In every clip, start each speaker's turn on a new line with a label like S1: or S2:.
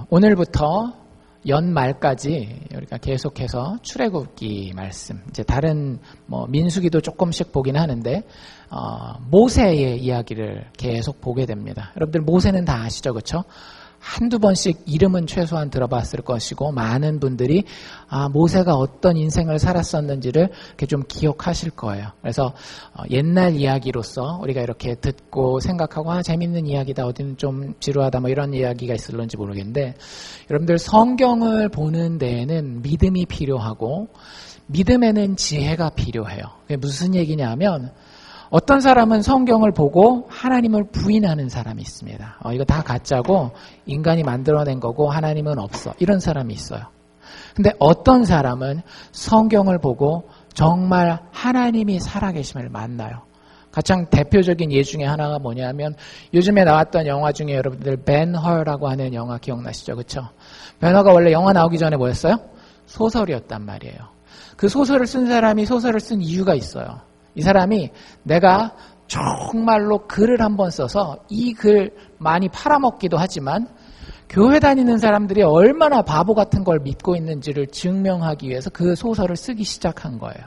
S1: 오늘부터 연말까지 우리가 계속해서 출애굽기 말씀, 이제 다른 민수기도 조금씩 보긴 하는데 모세의 이야기를 계속 보게 됩니다. 여러분들 모세는 다 아시죠, 그렇죠? 한두 번씩 이름은 최소한 들어봤을 것이고 많은 분들이 모세가 어떤 인생을 살았었는지를 이렇게 좀 기억하실 거예요. 그래서 옛날 이야기로서 우리가 이렇게 듣고 생각하고 재밌는 이야기다, 어디는 좀 지루하다, 이런 이야기가 있을런지 모르겠는데, 여러분들 성경을 보는 데에는 믿음이 필요하고 믿음에는 지혜가 필요해요. 그게 무슨 얘기냐면, 어떤 사람은 성경을 보고 하나님을 부인하는 사람이 있습니다. 이거 다 가짜고 인간이 만들어낸 거고 하나님은 없어, 이런 사람이 있어요. 근데 어떤 사람은 성경을 보고 정말 하나님이 살아계심을 만나요. 가장 대표적인 예 중에 하나가 뭐냐면, 요즘에 나왔던 영화 중에 여러분들 벤허라고 하는 영화 기억나시죠, 그렇죠? 벤허가 원래 영화 나오기 전에 뭐였어요? 소설이었단 말이에요. 그 소설을 쓴 사람이 소설을 쓴 이유가 있어요. 이 사람이 내가 정말로 글을 한번 써서 이 글 많이 팔아먹기도 하지만 교회 다니는 사람들이 얼마나 바보 같은 걸 믿고 있는지를 증명하기 위해서 그 소설을 쓰기 시작한 거예요.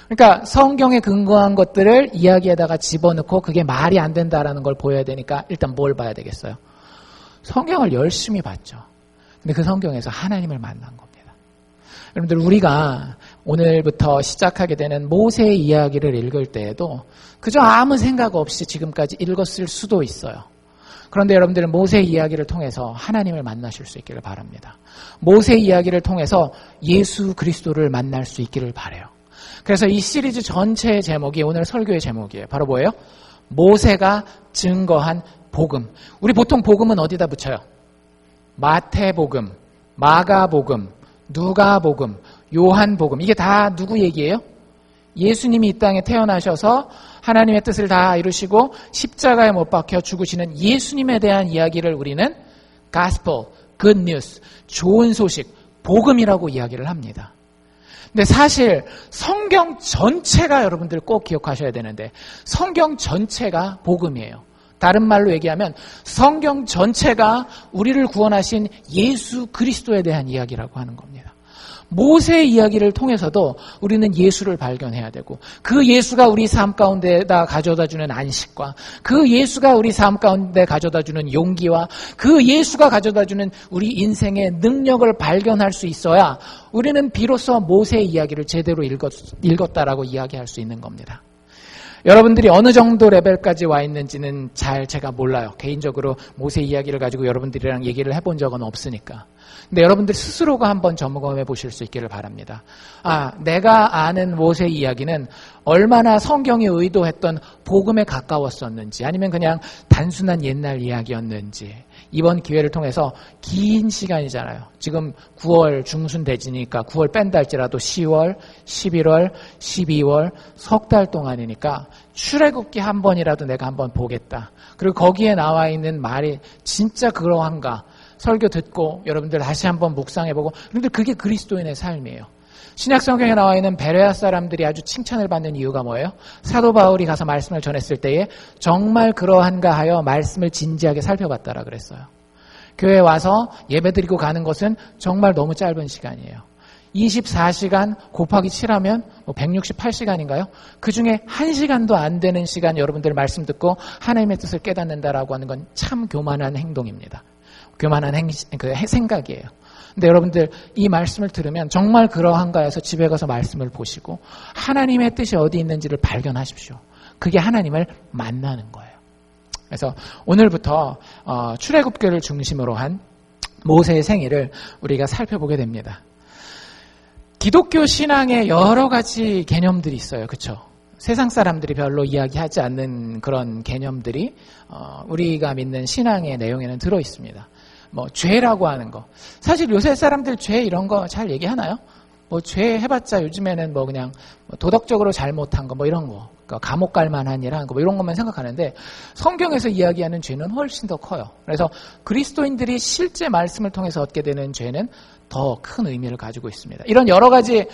S1: 그러니까 성경에 근거한 것들을 이야기에다가 집어넣고 그게 말이 안 된다라는 걸 보여야 되니까 일단 뭘 봐야 되겠어요? 성경을 열심히 봤죠. 근데 그 성경에서 하나님을 만난 겁니다. 여러분들, 우리가 오늘부터 시작하게 되는 모세의 이야기를 읽을 때에도 그저 아무 생각 없이 지금까지 읽었을 수도 있어요. 그런데 여러분들은 모세의 이야기를 통해서 하나님을 만나실 수 있기를 바랍니다. 모세의 이야기를 통해서 예수 그리스도를 만날 수 있기를 바라요. 그래서 이 시리즈 전체의 제목이 오늘 설교의 제목이에요. 바로 뭐예요? 모세가 증거한 복음. 우리 보통 복음은 어디다 붙여요? 마태복음, 마가복음, 누가복음, 요한복음. 이게 다 누구 얘기예요? 예수님이 이 땅에 태어나셔서 하나님의 뜻을 다 이루시고 십자가에 못 박혀 죽으시는 예수님에 대한 이야기를 우리는 gospel, good news, 좋은 소식, 복음이라고 이야기를 합니다. 근데 사실 성경 전체가, 여러분들 꼭 기억하셔야 되는데, 성경 전체가 복음이에요. 다른 말로 얘기하면 성경 전체가 우리를 구원하신 예수 그리스도에 대한 이야기라고 하는 겁니다. 모세의 이야기를 통해서도 우리는 예수를 발견해야 되고, 그 예수가 우리 삶 가운데다 가져다주는 안식과, 그 예수가 우리 삶 가운데 가져다주는 용기와, 그 예수가 가져다주는 우리 인생의 능력을 발견할 수 있어야 우리는 비로소 모세의 이야기를 제대로 읽었다라고 이야기할 수 있는 겁니다. 여러분들이 어느 정도 레벨까지 와 있는지는 잘 제가 몰라요. 개인적으로 모세 이야기를 가지고 여러분들이랑 얘기를 해본 적은 없으니까. 근데 여러분들 스스로가 한번 점검해 보실 수 있기를 바랍니다. 내가 아는 모세 이야기는 얼마나 성경이 의도했던 복음에 가까웠었는지, 아니면 그냥 단순한 옛날 이야기였는지, 이번 기회를 통해서 긴 시간이잖아요. 지금 9월 중순 대지니까 9월 뺀다 할지라도 10월, 11월, 12월 석 달 동안이니까 출애굽기 한 번이라도 내가 한번 보겠다. 그리고 거기에 나와 있는 말이 진짜 그러한가 설교 듣고 여러분들 다시 한번 묵상해보고, 여러분들 그게 그리스도인의 삶이에요. 신약 성경에 나와 있는 베레아 사람들이 아주 칭찬을 받는 이유가 뭐예요? 사도 바울이 가서 말씀을 전했을 때에 정말 그러한가 하여 말씀을 진지하게 살펴봤다라 그랬어요. 교회에 와서 예배드리고 가는 것은 정말 너무 짧은 시간이에요. 24시간 곱하기 7하면 168시간인가요? 그 중에 1시간도 안 되는 시간 여러분들 말씀 듣고 하나님의 뜻을 깨닫는다라고 하는 건 참 교만한 행동입니다. 교만한 생각이에요. 근데 여러분들 이 말씀을 들으면 정말 그러한가 해서 집에 가서 말씀을 보시고 하나님의 뜻이 어디 있는지를 발견하십시오. 그게 하나님을 만나는 거예요. 그래서 오늘부터 출애굽기를 중심으로 한 모세의 생애를 우리가 살펴보게 됩니다. 기독교 신앙에 여러 가지 개념들이 있어요. 그렇죠? 세상 사람들이 별로 이야기하지 않는 그런 개념들이 우리가 믿는 신앙의 내용에는 들어 있습니다. 죄라고 하는 거. 사실 요새 사람들 죄 이런 거 잘 얘기하나요? 죄 해봤자 요즘에는 그냥 도덕적으로 잘못한 거 이런 거. 그러니까 감옥 갈 만한 일 한 거 이런 것만 생각하는데, 성경에서 이야기하는 죄는 훨씬 더 커요. 그래서 그리스도인들이 실제 말씀을 통해서 얻게 되는 죄는 더 큰 의미를 가지고 있습니다. 이런 여러 가지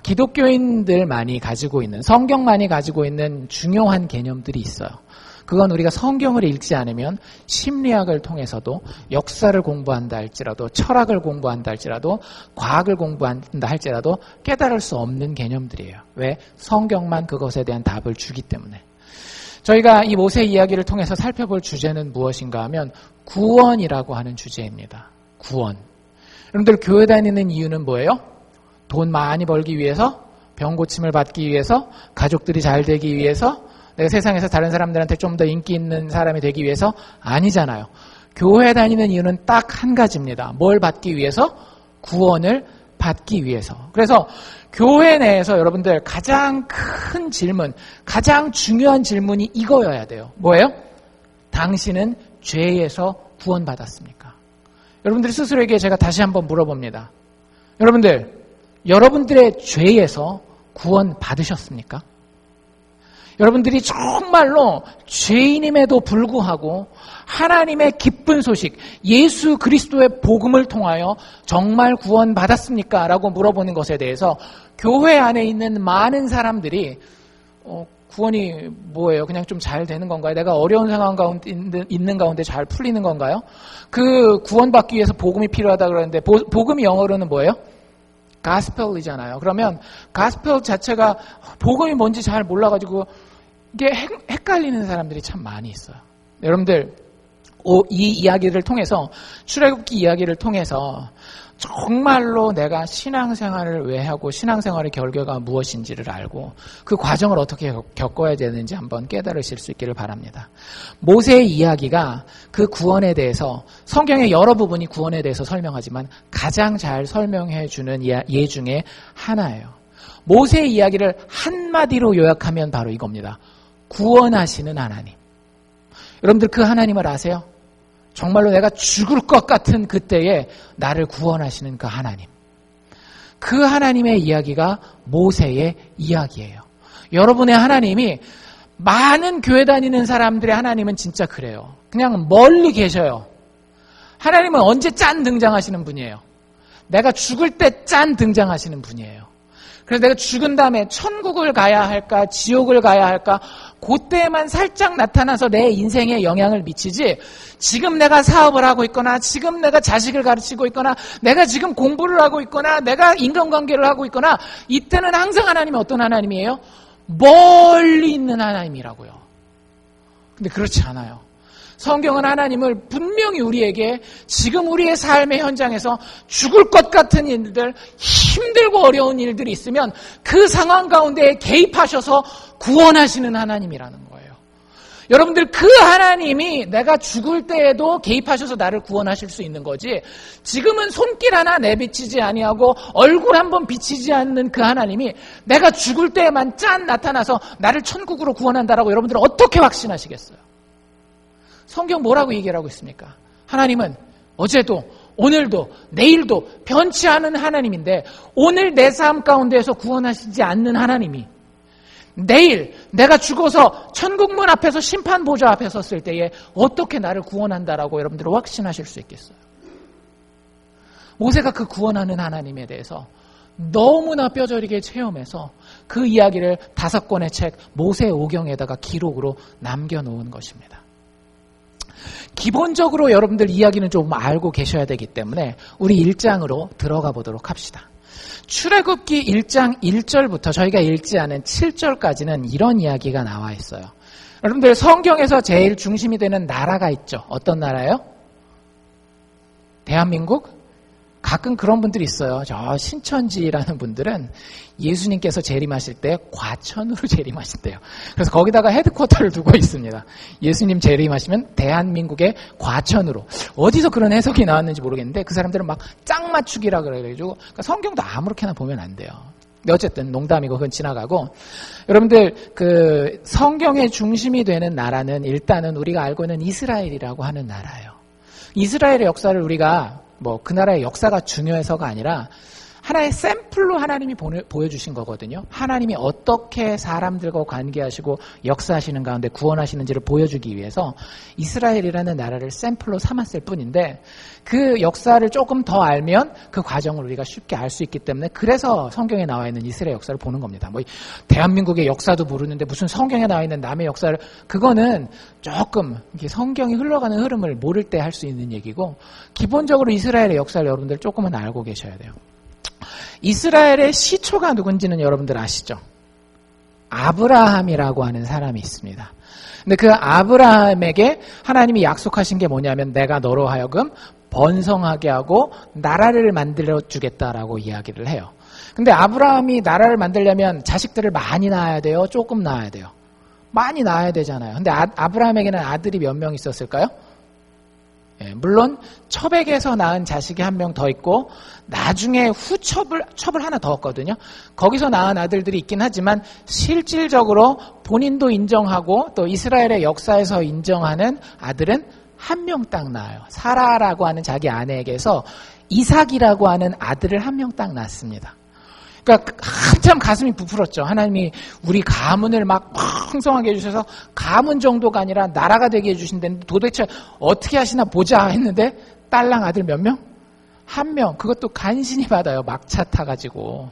S1: 기독교인들만이 가지고 있는, 성경만이 가지고 있는 중요한 개념들이 있어요. 그건 우리가 성경을 읽지 않으면 심리학을 통해서도 역사를 공부한다 할지라도 철학을 공부한다 할지라도 과학을 공부한다 할지라도 깨달을 수 없는 개념들이에요. 왜? 성경만 그것에 대한 답을 주기 때문에. 저희가 이 모세 이야기를 통해서 살펴볼 주제는 무엇인가 하면 구원이라고 하는 주제입니다. 구원. 여러분들 교회 다니는 이유는 뭐예요? 돈 많이 벌기 위해서? 병 고침을 받기 위해서? 가족들이 잘 되기 위해서? 내가 세상에서 다른 사람들한테 좀 더 인기 있는 사람이 되기 위해서? 아니잖아요. 교회 다니는 이유는 딱 한 가지입니다. 뭘 받기 위해서? 구원을 받기 위해서. 그래서 교회 내에서 여러분들 가장 큰 질문, 가장 중요한 질문이 이거여야 돼요. 뭐예요? 당신은 죄에서 구원받았습니까? 여러분들 스스로에게 제가 다시 한번 물어봅니다. 여러분들의 죄에서 구원 받으셨습니까? 여러분들이 정말로 죄인임에도 불구하고 하나님의 기쁜 소식, 예수 그리스도의 복음을 통하여 정말 구원받았습니까? 라고 물어보는 것에 대해서 교회 안에 있는 많은 사람들이 구원이 뭐예요? 그냥 좀 잘 되는 건가요? 내가 어려운 상황 가운데 있는 가운데 잘 풀리는 건가요? 그 구원받기 위해서 복음이 필요하다 그러는데 복음이 영어로는 뭐예요? 가스펠이잖아요. 그러면 가스펠 자체가 복음이 뭔지 잘 몰라가지고 이게 헷갈리는 사람들이 참 많이 있어요. 여러분들 이 이야기를 통해서 출애굽기 이야기를 통해서 정말로 내가 신앙생활을 왜 하고 신앙생활의 결과가 무엇인지를 알고 그 과정을 어떻게 겪어야 되는지 한번 깨달으실 수 있기를 바랍니다. 모세의 이야기가 그 구원에 대해서 성경의 여러 부분이 구원에 대해서 설명하지만 가장 잘 설명해 주는 예 중에 하나예요. 모세의 이야기를 한마디로 요약하면 바로 이겁니다. 구원하시는 하나님. 여러분들 그 하나님을 아세요? 정말로 내가 죽을 것 같은 그때에 나를 구원하시는 그 하나님. 그 하나님의 이야기가 모세의 이야기예요. 여러분의 하나님이 많은 교회 다니는 사람들의 하나님은 진짜 그래요. 그냥 멀리 계셔요. 하나님은 언제 짠 등장하시는 분이에요. 내가 죽을 때 짠 등장하시는 분이에요. 그래서 내가 죽은 다음에 천국을 가야 할까 지옥을 가야 할까 그때만 살짝 나타나서 내 인생에 영향을 미치지 지금 내가 사업을 하고 있거나 지금 내가 자식을 가르치고 있거나 내가 지금 공부를 하고 있거나 내가 인간관계를 하고 있거나 이때는 항상 하나님이 어떤 하나님이에요? 멀리 있는 하나님이라고요. 근데 그렇지 않아요. 성경은 하나님을 분명히 우리에게 지금 우리의 삶의 현장에서 죽을 것 같은 일들, 힘들고 어려운 일들이 있으면 그 상황 가운데 개입하셔서 구원하시는 하나님이라는 거예요. 여러분들 그 하나님이 내가 죽을 때에도 개입하셔서 나를 구원하실 수 있는 거지 지금은 손길 하나 내비치지 아니하고 얼굴 한번 비치지 않는 그 하나님이 내가 죽을 때에만 짠 나타나서 나를 천국으로 구원한다라고 여러분들은 어떻게 확신하시겠어요? 성경 뭐라고 얘기하고 있습니까? 하나님은 어제도 오늘도 내일도 변치 않은 하나님인데 오늘 내 삶 가운데에서 구원하시지 않는 하나님이 내일 내가 죽어서 천국문 앞에서 심판보좌 앞에 섰을 때에 어떻게 나를 구원한다라고 여러분들은 확신하실 수 있겠어요? 모세가 그 구원하는 하나님에 대해서 너무나 뼈저리게 체험해서 그 이야기를 5권의 책 모세오경에다가 기록으로 남겨놓은 것입니다. 기본적으로 여러분들 이야기는 좀 알고 계셔야 되기 때문에 우리 1장으로 들어가 보도록 합시다. 출애굽기 1장 1절부터 저희가 읽지 않은 7절까지는 이런 이야기가 나와 있어요. 여러분들 성경에서 제일 중심이 되는 나라가 있죠. 어떤 나라예요? 대한민국? 가끔 그런 분들이 있어요. 저 신천지라는 분들은 예수님께서 재림하실 때 과천으로 재림하신대요. 그래서 거기다가 헤드쿼터를 두고 있습니다. 예수님 재림하시면 대한민국의 과천으로. 어디서 그런 해석이 나왔는지 모르겠는데 그 사람들은 막 짝 맞추기라 그래가지고 그러니까 성경도 아무렇게나 보면 안 돼요. 어쨌든 농담이고 그건 지나가고 여러분들 그 성경의 중심이 되는 나라는 일단은 우리가 알고 있는 이스라엘이라고 하는 나라예요. 이스라엘의 역사를 우리가 그 나라의 역사가 중요해서가 아니라 하나의 샘플로 하나님이 보여주신 거거든요. 하나님이 어떻게 사람들과 관계하시고 역사하시는 가운데 구원하시는지를 보여주기 위해서 이스라엘이라는 나라를 샘플로 삼았을 뿐인데 그 역사를 조금 더 알면 그 과정을 우리가 쉽게 알 수 있기 때문에 그래서 성경에 나와 있는 이스라엘 역사를 보는 겁니다. 뭐 대한민국의 역사도 모르는데 무슨 성경에 나와 있는 남의 역사를, 그거는 조금 이렇게 성경이 흘러가는 흐름을 모를 때 할 수 있는 얘기고, 기본적으로 이스라엘의 역사를 여러분들 조금은 알고 계셔야 돼요. 이스라엘의 시초가 누군지는 여러분들 아시죠? 아브라함이라고 하는 사람이 있습니다. 근데 그 아브라함에게 하나님이 약속하신 게 뭐냐면 내가 너로 하여금 번성하게 하고 나라를 만들어 주겠다라고 이야기를 해요. 근데 아브라함이 나라를 만들려면 자식들을 많이 낳아야 돼요? 조금 낳아야 돼요? 많이 낳아야 되잖아요. 근데 아브라함에게는 아들이 몇 명 있었을까요? 예, 물론 첩에게서 낳은 자식이 한 명 더 있고 나중에 후첩을 하나 더 얻거든요. 거기서 낳은 아들들이 있긴 하지만 실질적으로 본인도 인정하고 또 이스라엘의 역사에서 인정하는 아들은 한 명 딱 낳아요. 사라라고 하는 자기 아내에게서 이삭이라고 하는 아들을 한 명 딱 낳습니다. 그러니까 한참 가슴이 부풀었죠. 하나님이 우리 가문을 막 풍성하게 해주셔서 가문 정도가 아니라 나라가 되게 해주신다는데 도대체 어떻게 하시나 보자 했는데 딸랑 아들 몇 명? 한 명. 그것도 간신히 받아요. 막차 타가지고.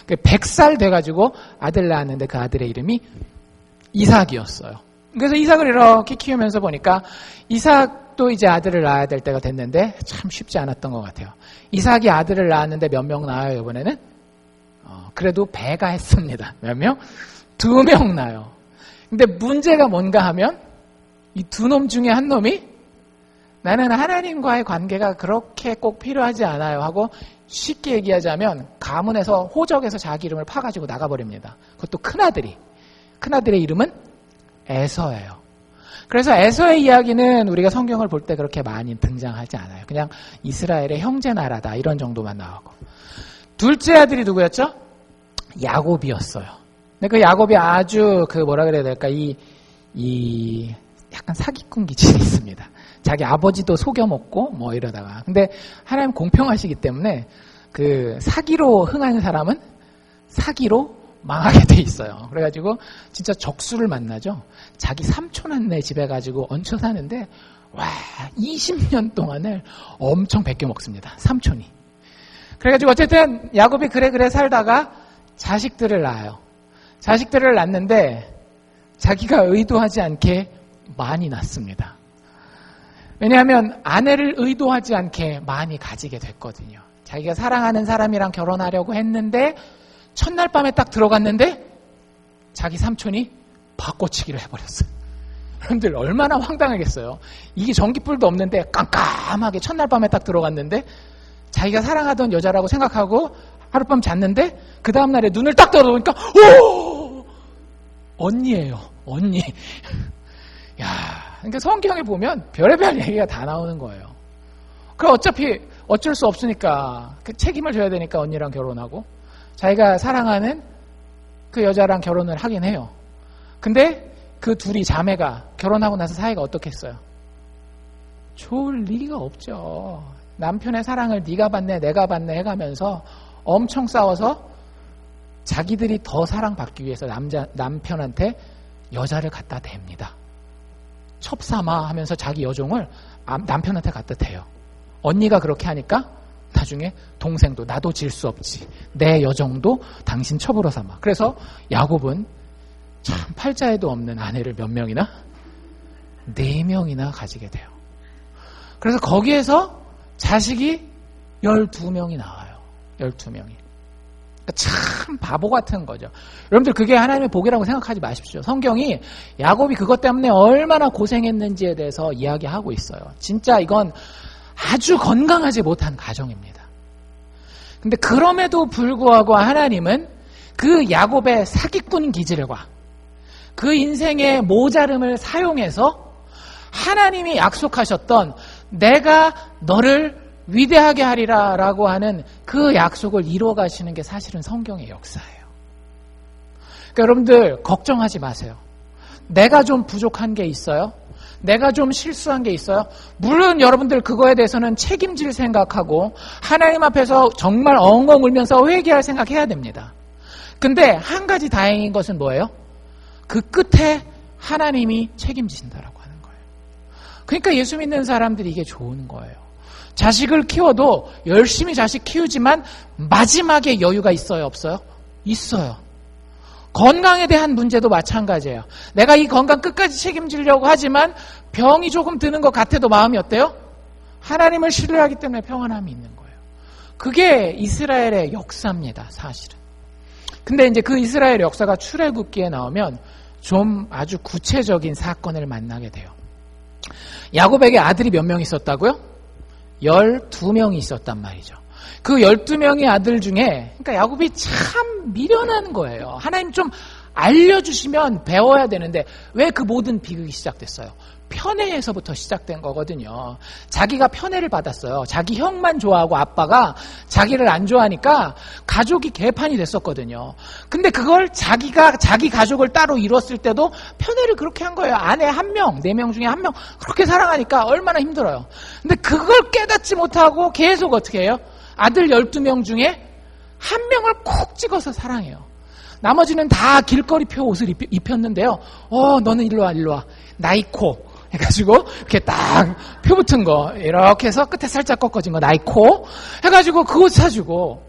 S1: 100살 돼가지고 아들 낳았는데 그 아들의 이름이 이삭이었어요. 그래서 이삭을 이렇게 키우면서 보니까 이삭도 이제 아들을 낳아야 될 때가 됐는데 참 쉽지 않았던 것 같아요. 이삭이 아들을 낳았는데 몇 명 낳아요, 이번에는? 그래도 배가 했습니다. 몇 명? 2명 낳아요. 근데 문제가 뭔가 하면 이 두 놈 중에 한 놈이 나는 하나님과의 관계가 그렇게 꼭 필요하지 않아요 하고 쉽게 얘기하자면 가문에서 호적에서 자기 이름을 파가지고 나가버립니다. 그것도 큰아들이. 큰아들의 이름은 에서예요. 그래서 에서의 이야기는 우리가 성경을 볼 때 그렇게 많이 등장하지 않아요. 그냥 이스라엘의 형제 나라다 이런 정도만 나오고. 둘째 아들이 누구였죠? 야곱이었어요. 근데 그 야곱이 아주 뭐라 그래야 될까, 이 약간 사기꾼 기질이 있습니다. 자기 아버지도 속여먹고 뭐 이러다가. 근데 하나님 공평하시기 때문에 그 사기로 흥한 사람은 사기로 망하게 돼 있어요. 그래가지고 진짜 적수를 만나죠. 자기 삼촌한테 집에 가지고 얹혀 사는데 와 20년 동안을 엄청 베껴 먹습니다. 삼촌이. 그래가지고 어쨌든 야곱이 그래 살다가 자식들을 낳아요. 자식들을 낳는데 자기가 의도하지 않게 많이 낳습니다. 왜냐하면 아내를 의도하지 않게 많이 가지게 됐거든요. 자기가 사랑하는 사람이랑 결혼하려고 했는데 첫날 밤에 딱 들어갔는데 자기 삼촌이 바꿔치기를 해버렸어요. 여러분들 얼마나 황당하겠어요. 이게 전기불도 없는데 깜깜하게 첫날 밤에 딱 들어갔는데 자기가 사랑하던 여자라고 생각하고 하룻밤 잤는데 그 다음날에 눈을 딱 떠보니까 오! 언니예요. 언니. 야, 그러니까 성경에 보면 별의별 얘기가 다 나오는 거예요. 그럼 어차피 어쩔 수 없으니까 그 책임을 져야 되니까 언니랑 결혼하고 자기가 사랑하는 그 여자랑 결혼을 하긴 해요. 근데 그 둘이 자매가 결혼하고 나서 사이가 어떻겠어요? 좋을 리가 없죠. 남편의 사랑을 네가 받네 내가 받네 해가면서 엄청 싸워서 자기들이 더 사랑받기 위해서 남편한테 여자를 갖다 댑니다. 첩삼아 하면서 자기 여종을 남편한테 갖다 대요. 언니가 그렇게 하니까 나중에 동생도 나도 질 수 없지. 내 여종도 당신 첩으로 삼아. 그래서 야곱은 참 팔자에도 없는 아내를 몇 명이나? 4명이나 가지게 돼요. 그래서 거기에서 자식이 12명이 나와요. 12명이. 참 바보 같은 거죠. 여러분들 그게 하나님의 복이라고 생각하지 마십시오. 성경이 야곱이 그것 때문에 얼마나 고생했는지에 대해서 이야기하고 있어요. 진짜 이건 아주 건강하지 못한 가정입니다. 근데 그럼에도 불구하고 하나님은 그 야곱의 사기꾼 기질과 그 인생의 모자름을 사용해서 하나님이 약속하셨던 내가 너를 위대하게 하리라 라고 하는 그 약속을 이루어 가시는 게 사실은 성경의 역사예요. 그러니까 여러분들 걱정하지 마세요. 내가 좀 부족한 게 있어요? 내가 좀 실수한 게 있어요? 물론 여러분들 그거에 대해서는 책임질 생각하고 하나님 앞에서 정말 엉엉 울면서 회개할 생각해야 됩니다. 근데 한 가지 다행인 것은 뭐예요? 그 끝에 하나님이 책임지신다라고 하는 거예요. 그러니까 예수 믿는 사람들이 이게 좋은 거예요. 자식을 키워도 열심히 자식 키우지만 마지막에 여유가 있어요, 없어요? 있어요. 건강에 대한 문제도 마찬가지예요. 내가 이 건강 끝까지 책임지려고 하지만 병이 조금 드는 것 같아도 마음이 어때요? 하나님을 신뢰하기 때문에 평안함이 있는 거예요. 그게 이스라엘의 역사입니다, 사실은. 근데 이제 그 이스라엘 역사가 출애굽기에 나오면 좀 아주 구체적인 사건을 만나게 돼요. 야곱에게 아들이 몇 명 있었다고요? 12명이 있었단 말이죠. 그 12명의 아들 중에, 그러니까 야곱이 참 미련한 거예요. 하나님 좀 알려주시면 배워야 되는데 왜 그 모든 비극이 시작됐어요? 편애에서부터 시작된 거거든요. 자기가 편애를 받았어요. 자기 형만 좋아하고 아빠가 자기를 안 좋아하니까 가족이 개판이 됐었거든요. 근데 그걸 자기 가족을 따로 이뤘을 때도 편애를 그렇게 한 거예요. 아내 1명, 4명 중에 1명 그렇게 사랑하니까 얼마나 힘들어요. 근데 그걸 깨닫지 못하고 계속 어떻게 해요? 아들 12명 중에 1명을 콕 찍어서 사랑해요. 나머지는 다 길거리표 옷을 입혔는데요. 너는 일로 와. 나이코. 해가지고 이렇게 딱 표 붙은 거 이렇게 해서 끝에 살짝 꺾어진 거 나이코 해가지고 그거 사주고.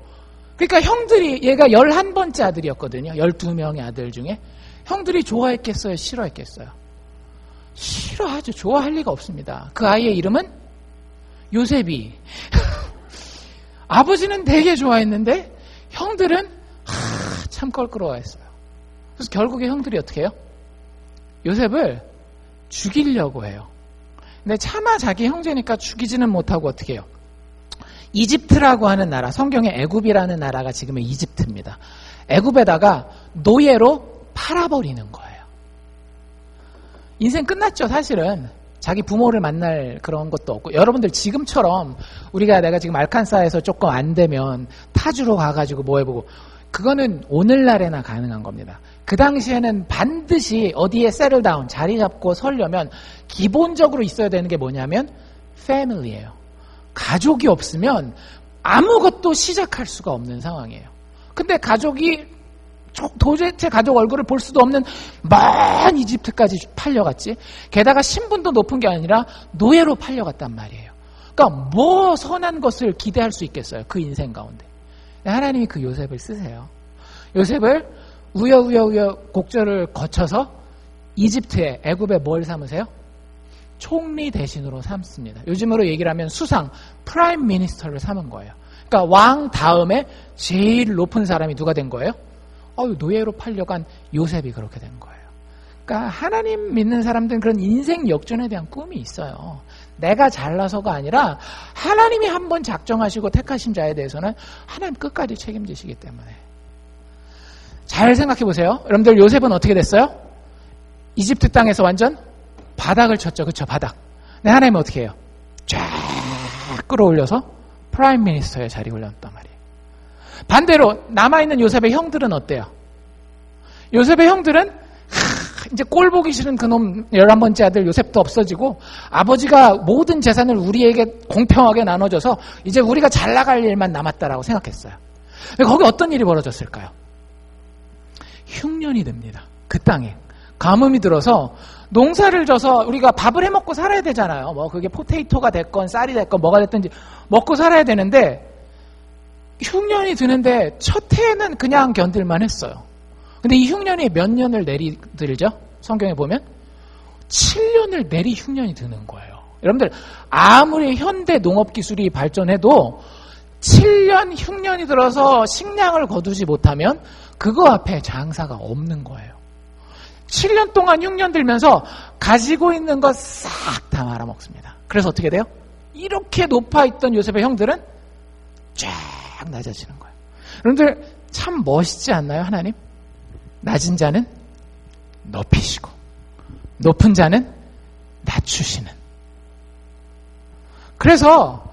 S1: 그러니까 형들이, 얘가 11번째 아들이었거든요. 12명의 아들 중에. 형들이 좋아했겠어요? 싫어했겠어요? 싫어하죠. 좋아할 리가 없습니다. 그 아이의 이름은 요셉이. 아버지는 되게 좋아했는데 형들은 참 껄끄러워했어요. 그래서 결국에 형들이 어떻게 해요? 요셉을 죽이려고 해요. 근데 차마 자기 형제니까 죽이지는 못하고 어떻게 해요? 이집트라고 하는 나라, 성경에 애굽이라는 나라가 지금의 이집트입니다. 애굽에다가 노예로 팔아버리는 거예요. 인생 끝났죠, 사실은. 자기 부모를 만날 그런 것도 없고, 여러분들 지금처럼 내가 지금 알칸사에서 조금 안 되면 타주로 가가지고 뭐 해보고, 그거는 오늘날에나 가능한 겁니다. 그 당시에는 반드시 어디에 세틀다운, 자리 잡고 서려면 기본적으로 있어야 되는 게 뭐냐면 패밀리예요. 가족이 없으면 아무것도 시작할 수가 없는 상황이에요. 근데 가족이 도대체 가족 얼굴을 볼 수도 없는 먼 이집트까지 팔려갔지. 게다가 신분도 높은 게 아니라 노예로 팔려갔단 말이에요. 그러니까 뭐 선한 것을 기대할 수 있겠어요, 그 인생 가운데. 하나님이 그 요셉을 쓰세요. 요셉을 우여우여 곡절을 거쳐서 이집트에, 애굽에 뭘 삼으세요? 총리 대신으로 삼습니다. 요즘으로 얘기를 하면 수상, 프라임 미니스터를 삼은 거예요. 그러니까 왕 다음에 제일 높은 사람이 누가 된 거예요? 노예로 팔려간 요셉이 그렇게 된 거예요. 그러니까 하나님 믿는 사람들은 그런 인생 역전에 대한 꿈이 있어요. 내가 잘나서가 아니라 하나님이 한번 작정하시고 택하신 자에 대해서는 하나님 끝까지 책임지시기 때문에. 잘 생각해 보세요. 여러분들, 요셉은 어떻게 됐어요? 이집트 땅에서 완전 바닥을 쳤죠. 그렇죠? 바닥. 근데 하나님은 어떻게 해요? 쫙 끌어올려서 프라임 미니스터의 자리에 올렸단 말이에요. 반대로 남아있는 요셉의 형들은 어때요? 요셉의 형들은 이제 꼴 보기 싫은 그놈 11번째 아들 요셉도 없어지고, 아버지가 모든 재산을 우리에게 공평하게 나눠줘서 이제 우리가 잘 나갈 일만 남았다라고 생각했어요. 거기 어떤 일이 벌어졌을까요? 흉년이 듭니다. 그 땅에 가뭄이 들어서 농사를 져서 우리가 밥을 해먹고 살아야 되잖아요. 뭐 그게 포테이토가 됐건 쌀이 됐건 뭐가 됐든지 먹고 살아야 되는데, 흉년이 드는데 첫 해에는 그냥 견딜만 했어요. 근데 이 흉년이 몇 년을 내리들죠? 성경에 보면 7년을 내리 흉년이 드는 거예요. 여러분들, 아무리 현대 농업기술이 발전해도 7년 흉년이 들어서 식량을 거두지 못하면 그거 앞에 장사가 없는 거예요. 7년 동안 흉년 들면서 가지고 있는 거 싹 다 말아먹습니다. 그래서 어떻게 돼요? 이렇게 높아있던 요셉의 형들은 쫙 낮아지는 거예요. 여러분들, 참 멋있지 않나요, 하나님? 낮은 자는 높이시고 높은 자는 낮추시는. 그래서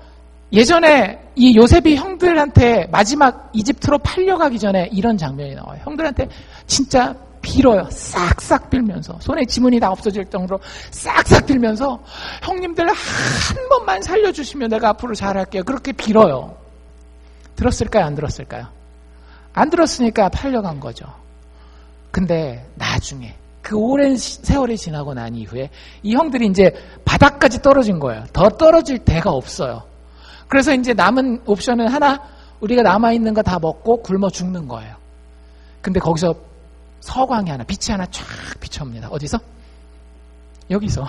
S1: 예전에 이 요셉이 형들한테 마지막 이집트로 팔려가기 전에 이런 장면이 나와요. 형들한테 진짜 빌어요. 싹싹 빌면서. 손에 지문이 다 없어질 정도로 싹싹 빌면서 형님들 한 번만 살려주시면 내가 앞으로 잘할게요. 그렇게 빌어요. 들었을까요? 안 들었을까요? 안 들었으니까 팔려간 거죠. 근데 나중에 그 오랜 세월이 지나고 난 이후에 이 형들이 이제 바닥까지 떨어진 거예요. 더 떨어질 데가 없어요. 그래서 이제 남은 옵션은 하나, 우리가 남아있는 거 다 먹고 굶어 죽는 거예요. 근데 거기서 서광이 하나, 빛이 하나 쫙 비춰옵니다. 어디서? 여기서.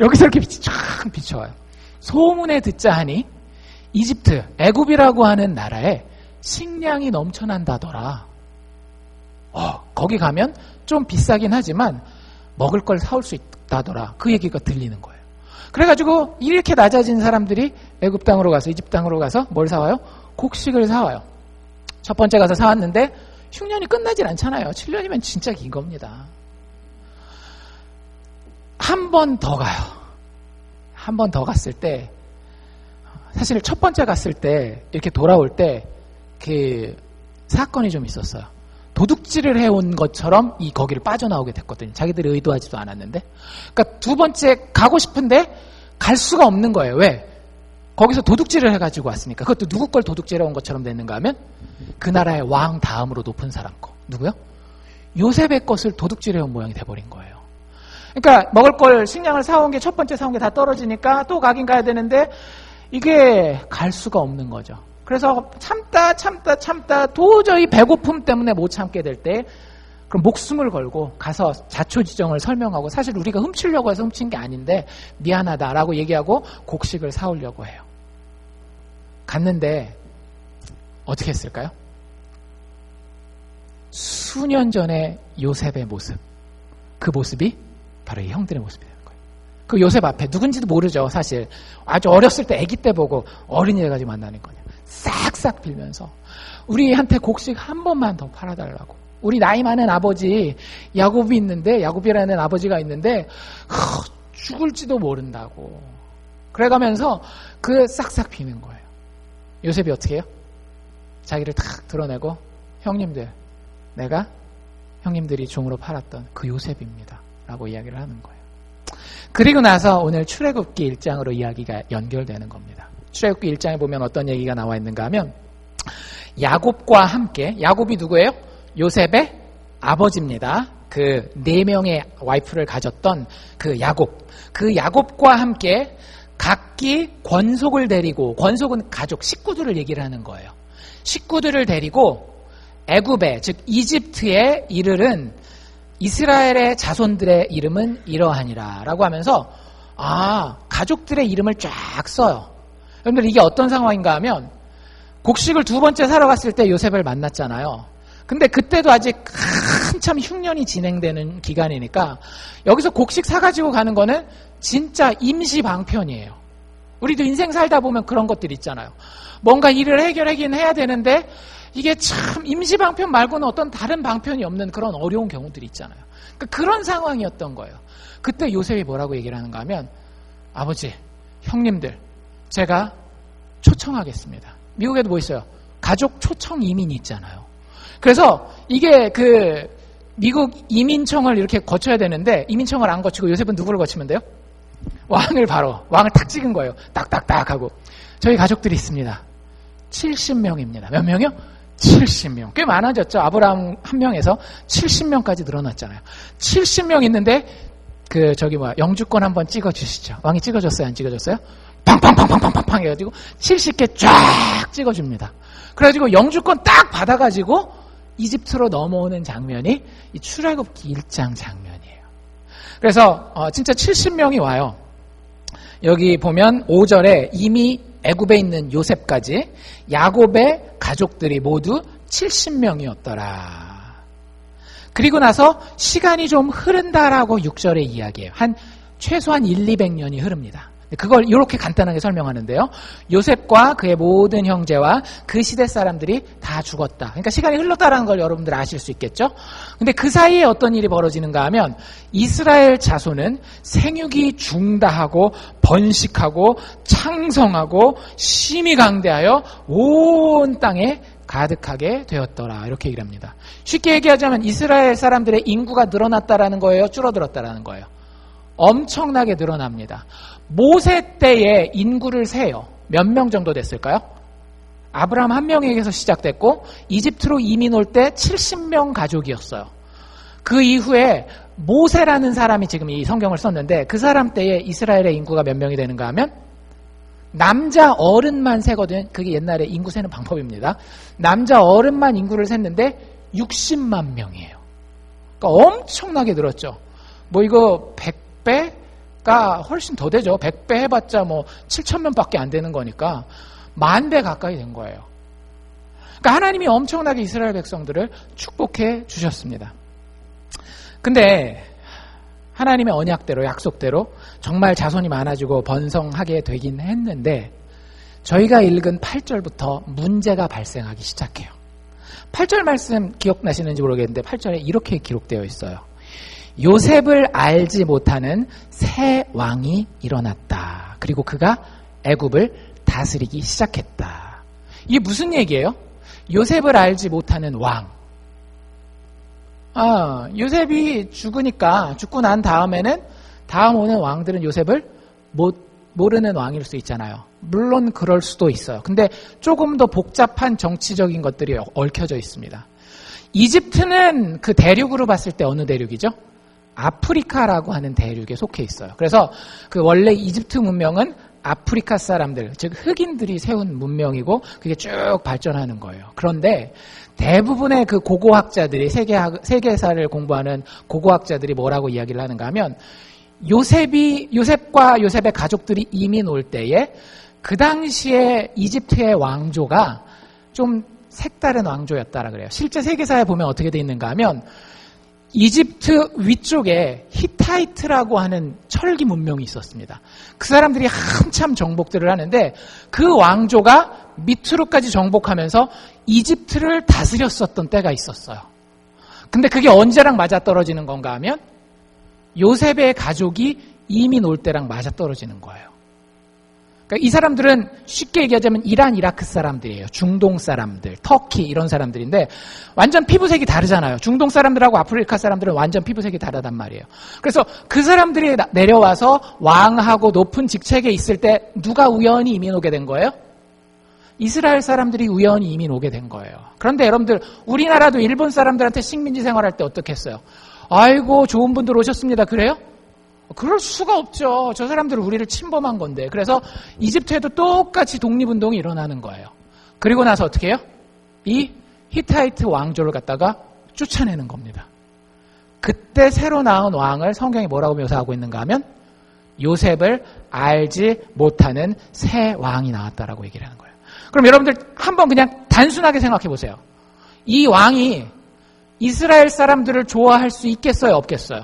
S1: 여기서 이렇게 빛이 쫙 비춰와요. 소문에 듣자 하니 이집트, 애굽이라고 하는 나라에 식량이 넘쳐난다더라. 거기 가면 좀 비싸긴 하지만 먹을 걸 사올 수 있다더라. 그 얘기가 들리는 거예요. 그래가지고 이렇게 낮아진 사람들이 애굽 땅으로 가서, 이집트 땅으로 가서 뭘 사와요? 곡식을 사와요. 첫 번째 가서 사왔는데 흉년이 끝나질 않잖아요. 7년이면 진짜 긴 겁니다. 한 번 더 가요. 한 번 더 갔을 때, 사실 첫 번째 갔을 때 이렇게 돌아올 때 그 사건이 좀 있었어요. 도둑질을 해온 것처럼 거기를 빠져나오게 됐거든요. 자기들이 의도하지도 않았는데. 그러니까 두 번째 가고 싶은데 갈 수가 없는 거예요. 왜? 거기서 도둑질을 해가지고 왔으니까. 그것도 누구 걸 도둑질해온 것처럼 됐는가 하면 그 나라의 왕 다음으로 높은 사람 거. 누구요? 요셉의 것을 도둑질해온 모양이 돼버린 거예요. 그러니까 먹을 걸, 식량을 사온 게 첫 번째 사온 게 다 떨어지니까 또 가긴 가야 되는데 이게 갈 수가 없는 거죠. 그래서 참다 도저히 배고픔 때문에 못 참게 될 때 그럼 목숨을 걸고 가서 자초지정을 설명하고, 사실 우리가 훔치려고 해서 훔친 게 아닌데 미안하다라고 얘기하고 곡식을 사오려고 해요. 갔는데 어떻게 했을까요? 수년 전에 요셉의 모습, 그 모습이 바로 이 형들의 모습이 되는 거예요. 그 요셉 앞에 누군지도 모르죠. 사실 아주 어렸을 때 아기 때 보고 어린이 돼가지고 만나는 거냐. 싹싹 빌면서 우리한테 곡식 한 번만 더 팔아달라고. 우리 나이 많은 아버지 야곱이 있는데, 야곱이라는 아버지가 있는데 죽을지도 모른다고. 그래가면서 그 싹싹 비는 거예요. 요셉이 어떻게 해요? 자기를 탁 드러내고, 형님들, 내가 형님들이 종으로 팔았던 그 요셉입니다 라고 이야기를 하는 거예요. 그리고 나서 오늘 출애굽기 1장으로 이야기가 연결되는 겁니다. 출애굽기 1장에 보면 어떤 얘기가 나와 있는가 하면, 야곱과 함께, 야곱이 누구예요? 요셉의 아버지입니다. 그 4명의 와이프를 가졌던 그 야곱. 그 야곱과 함께 각기 권속을 데리고, 권속은 가족, 식구들을 얘기를 하는 거예요. 식구들을 데리고 애굽에, 즉 이집트에 이르른 이스라엘의 자손들의 이름은 이러하니라 라고 하면서, 가족들의 이름을 쫙 써요. 여러분들 이게 어떤 상황인가 하면, 곡식을 두 번째 사러 갔을 때 요셉을 만났잖아요. 근데 그때도 아직 한참 흉년이 진행되는 기간이니까 여기서 곡식 사가지고 가는 거는 진짜 임시 방편이에요. 우리도 인생 살다 보면 그런 것들 있잖아요. 뭔가 일을 해결하긴 해야 되는데 이게 참 임시 방편 말고는 어떤 다른 방편이 없는 그런 어려운 경우들이 있잖아요. 그러니까 그런 상황이었던 거예요. 그때 요셉이 뭐라고 얘기를 하는가 하면, 아버지, 형님들, 제가 초청하겠습니다. 미국에도 뭐 있어요? 가족 초청 이민이 있잖아요. 그래서 이게 그 미국 이민청을 이렇게 거쳐야 되는데 이민청을 안 거치고 요셉은 누구를 거치면 돼요? 왕을 탁 찍은 거예요. 딱딱딱 하고. 저희 가족들이 있습니다. 70명입니다. 몇 명이요? 70명. 꽤 많아졌죠. 아브라함 한 명에서 70명까지 늘어났잖아요. 70명 있는데 영주권 한번 찍어주시죠. 왕이 찍어줬어요? 안 찍어줬어요? 팡팡팡팡팡팡 해가지고 70개 쫙 찍어줍니다. 그래가지고 영주권 딱 받아가지고 이집트로 넘어오는 장면이 이 출애굽기 1장 장면이에요. 그래서 진짜 70명이 와요. 여기 보면 5절에 이미 애굽에 있는 요셉까지 야곱의 가족들이 모두 70명이었더라. 그리고 나서 시간이 좀 흐른다라고 6절에 이야기해요. 최소한 200년이 흐릅니다. 그걸 이렇게 간단하게 설명하는데요. 요셉과 그의 모든 형제와 그 시대 사람들이 다 죽었다. 그러니까 시간이 흘렀다는 걸 여러분들 아실 수 있겠죠? 근데 그 사이에 어떤 일이 벌어지는가 하면, 이스라엘 자손은 생육이 중다하고 번식하고 창성하고 심히 강대하여 온 땅에 가득하게 되었더라. 이렇게 얘기를 합니다. 쉽게 얘기하자면 이스라엘 사람들의 인구가 늘어났다라는 거예요? 줄어들었다라는 거예요? 엄청나게 늘어납니다. 모세 때에 인구를 세요. 몇 명 정도 됐을까요? 아브라함 한 명에게서 시작됐고 이집트로 이민 올 때 70명 가족이었어요. 그 이후에 모세라는 사람이 지금 이 성경을 썼는데 그 사람 때에 이스라엘의 인구가 몇 명이 되는가 하면 남자 어른만 세거든. 그게 옛날에 인구 세는 방법입니다. 남자 어른만 인구를 셌는데 60만 명이에요. 그러니까 엄청나게 늘었죠. 뭐 이거 100배가 훨씬 더 되죠. 100배 해봤자 뭐 7,000명밖에 안 되는 거니까 10,000배 가까이 된 거예요. 그러니까 하나님이 엄청나게 이스라엘 백성들을 축복해 주셨습니다. 근데 하나님의 언약대로 약속대로 정말 자손이 많아지고 번성하게 되긴 했는데 저희가 읽은 8절부터 문제가 발생하기 시작해요. 8절 말씀 기억나시는지 모르겠는데 8절에 이렇게 기록되어 있어요. 요셉을 알지 못하는 새 왕이 일어났다. 그리고 그가 애굽을 다스리기 시작했다. 이게 무슨 얘기예요? 요셉을 알지 못하는 왕. 요셉이 죽고 난 다음에는 다음 오는 왕들은 요셉을 모르는 왕일 수 있잖아요. 물론 그럴 수도 있어요. 근데 조금 더 복잡한 정치적인 것들이 얽혀져 있습니다. 이집트는 그 대륙으로 봤을 때 어느 대륙이죠? 아프리카라고 하는 대륙에 속해 있어요. 그래서 그 원래 이집트 문명은 아프리카 사람들, 즉 흑인들이 세운 문명이고 그게 쭉 발전하는 거예요. 그런데 대부분의 그 고고학자들이 세계사를 공부하는 고고학자들이 뭐라고 이야기를 하는가 하면 요셉과 요셉의 가족들이 이민 올 때에 그 당시에 이집트의 왕조가 좀 색다른 왕조였다라 그래요. 실제 세계사에 보면 어떻게 돼 있는가 하면 이집트 위쪽에 히타이트라고 하는 철기 문명이 있었습니다. 그 사람들이 한참 정복들을 하는데 그 왕조가 밑으로까지 정복하면서 이집트를 다스렸었던 때가 있었어요. 근데 그게 언제랑 맞아떨어지는 건가 하면 요셉의 가족이 이민 올 때랑 맞아떨어지는 거예요. 그러니까 이 사람들은 쉽게 얘기하자면 이란, 이라크 사람들이에요. 중동 사람들, 터키 이런 사람들인데 완전 피부색이 다르잖아요. 중동 사람들하고 아프리카 사람들은 완전 피부색이 다르단 말이에요. 그래서 그 사람들이 내려와서 왕하고 높은 직책에 있을 때 누가 우연히 이민 오게 된 거예요? 이스라엘 사람들이 우연히 이민 오게 된 거예요. 그런데 여러분들 우리나라도 일본 사람들한테 식민지 생활할 때 어떻게 했어요? 아이고 좋은 분들 오셨습니다. 그래요? 그럴 수가 없죠. 저 사람들은 우리를 침범한 건데. 그래서 이집트에도 똑같이 독립운동이 일어나는 거예요. 그리고 나서 어떻게 해요? 이 히타이트 왕조를 갖다가 쫓아내는 겁니다. 그때 새로 나온 왕을 성경이 뭐라고 묘사하고 있는가 하면 요셉을 알지 못하는 새 왕이 나왔다라고 얘기를 하는 거예요. 그럼 여러분들 한번 그냥 단순하게 생각해 보세요. 이 왕이 이스라엘 사람들을 좋아할 수 있겠어요? 없겠어요?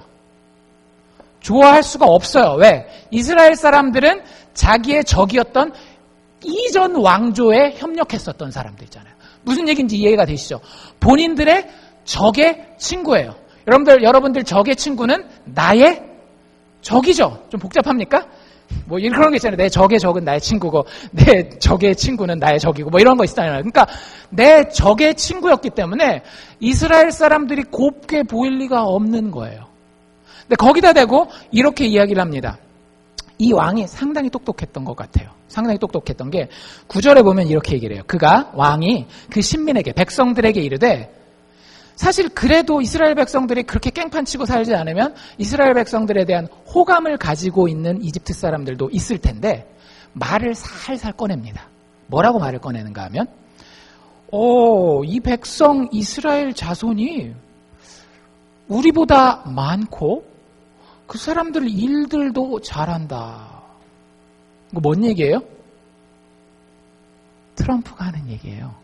S1: 좋아할 수가 없어요. 왜? 이스라엘 사람들은 자기의 적이었던 이전 왕조에 협력했었던 사람들이잖아요. 무슨 얘기인지 이해가 되시죠? 본인들의 적의 친구예요. 여러분들 적의 친구는 나의 적이죠. 좀 복잡합니까? 뭐 그런 게 있잖아요. 내 적의 적은 나의 친구고 내 적의 친구는 나의 적이고 뭐 이런 거 있잖아요. 그러니까 내 적의 친구였기 때문에 이스라엘 사람들이 곱게 보일 리가 없는 거예요. 근데 거기다 대고 이렇게 이야기를 합니다. 이 왕이 상당히 똑똑했던 것 같아요. 상당히 똑똑했던 게 9절에 보면 이렇게 얘기를 해요. 왕이 그 신민에게 백성들에게 이르되 사실 그래도 이스라엘 백성들이 그렇게 깽판치고 살지 않으면 이스라엘 백성들에 대한 호감을 가지고 있는 이집트 사람들도 있을 텐데 말을 살살 꺼냅니다. 뭐라고 말을 꺼내는가 하면 이 백성 이스라엘 자손이 우리보다 많고 그 사람들 일들도 잘한다. 이거 뭔 얘기예요? 트럼프가 하는 얘기예요.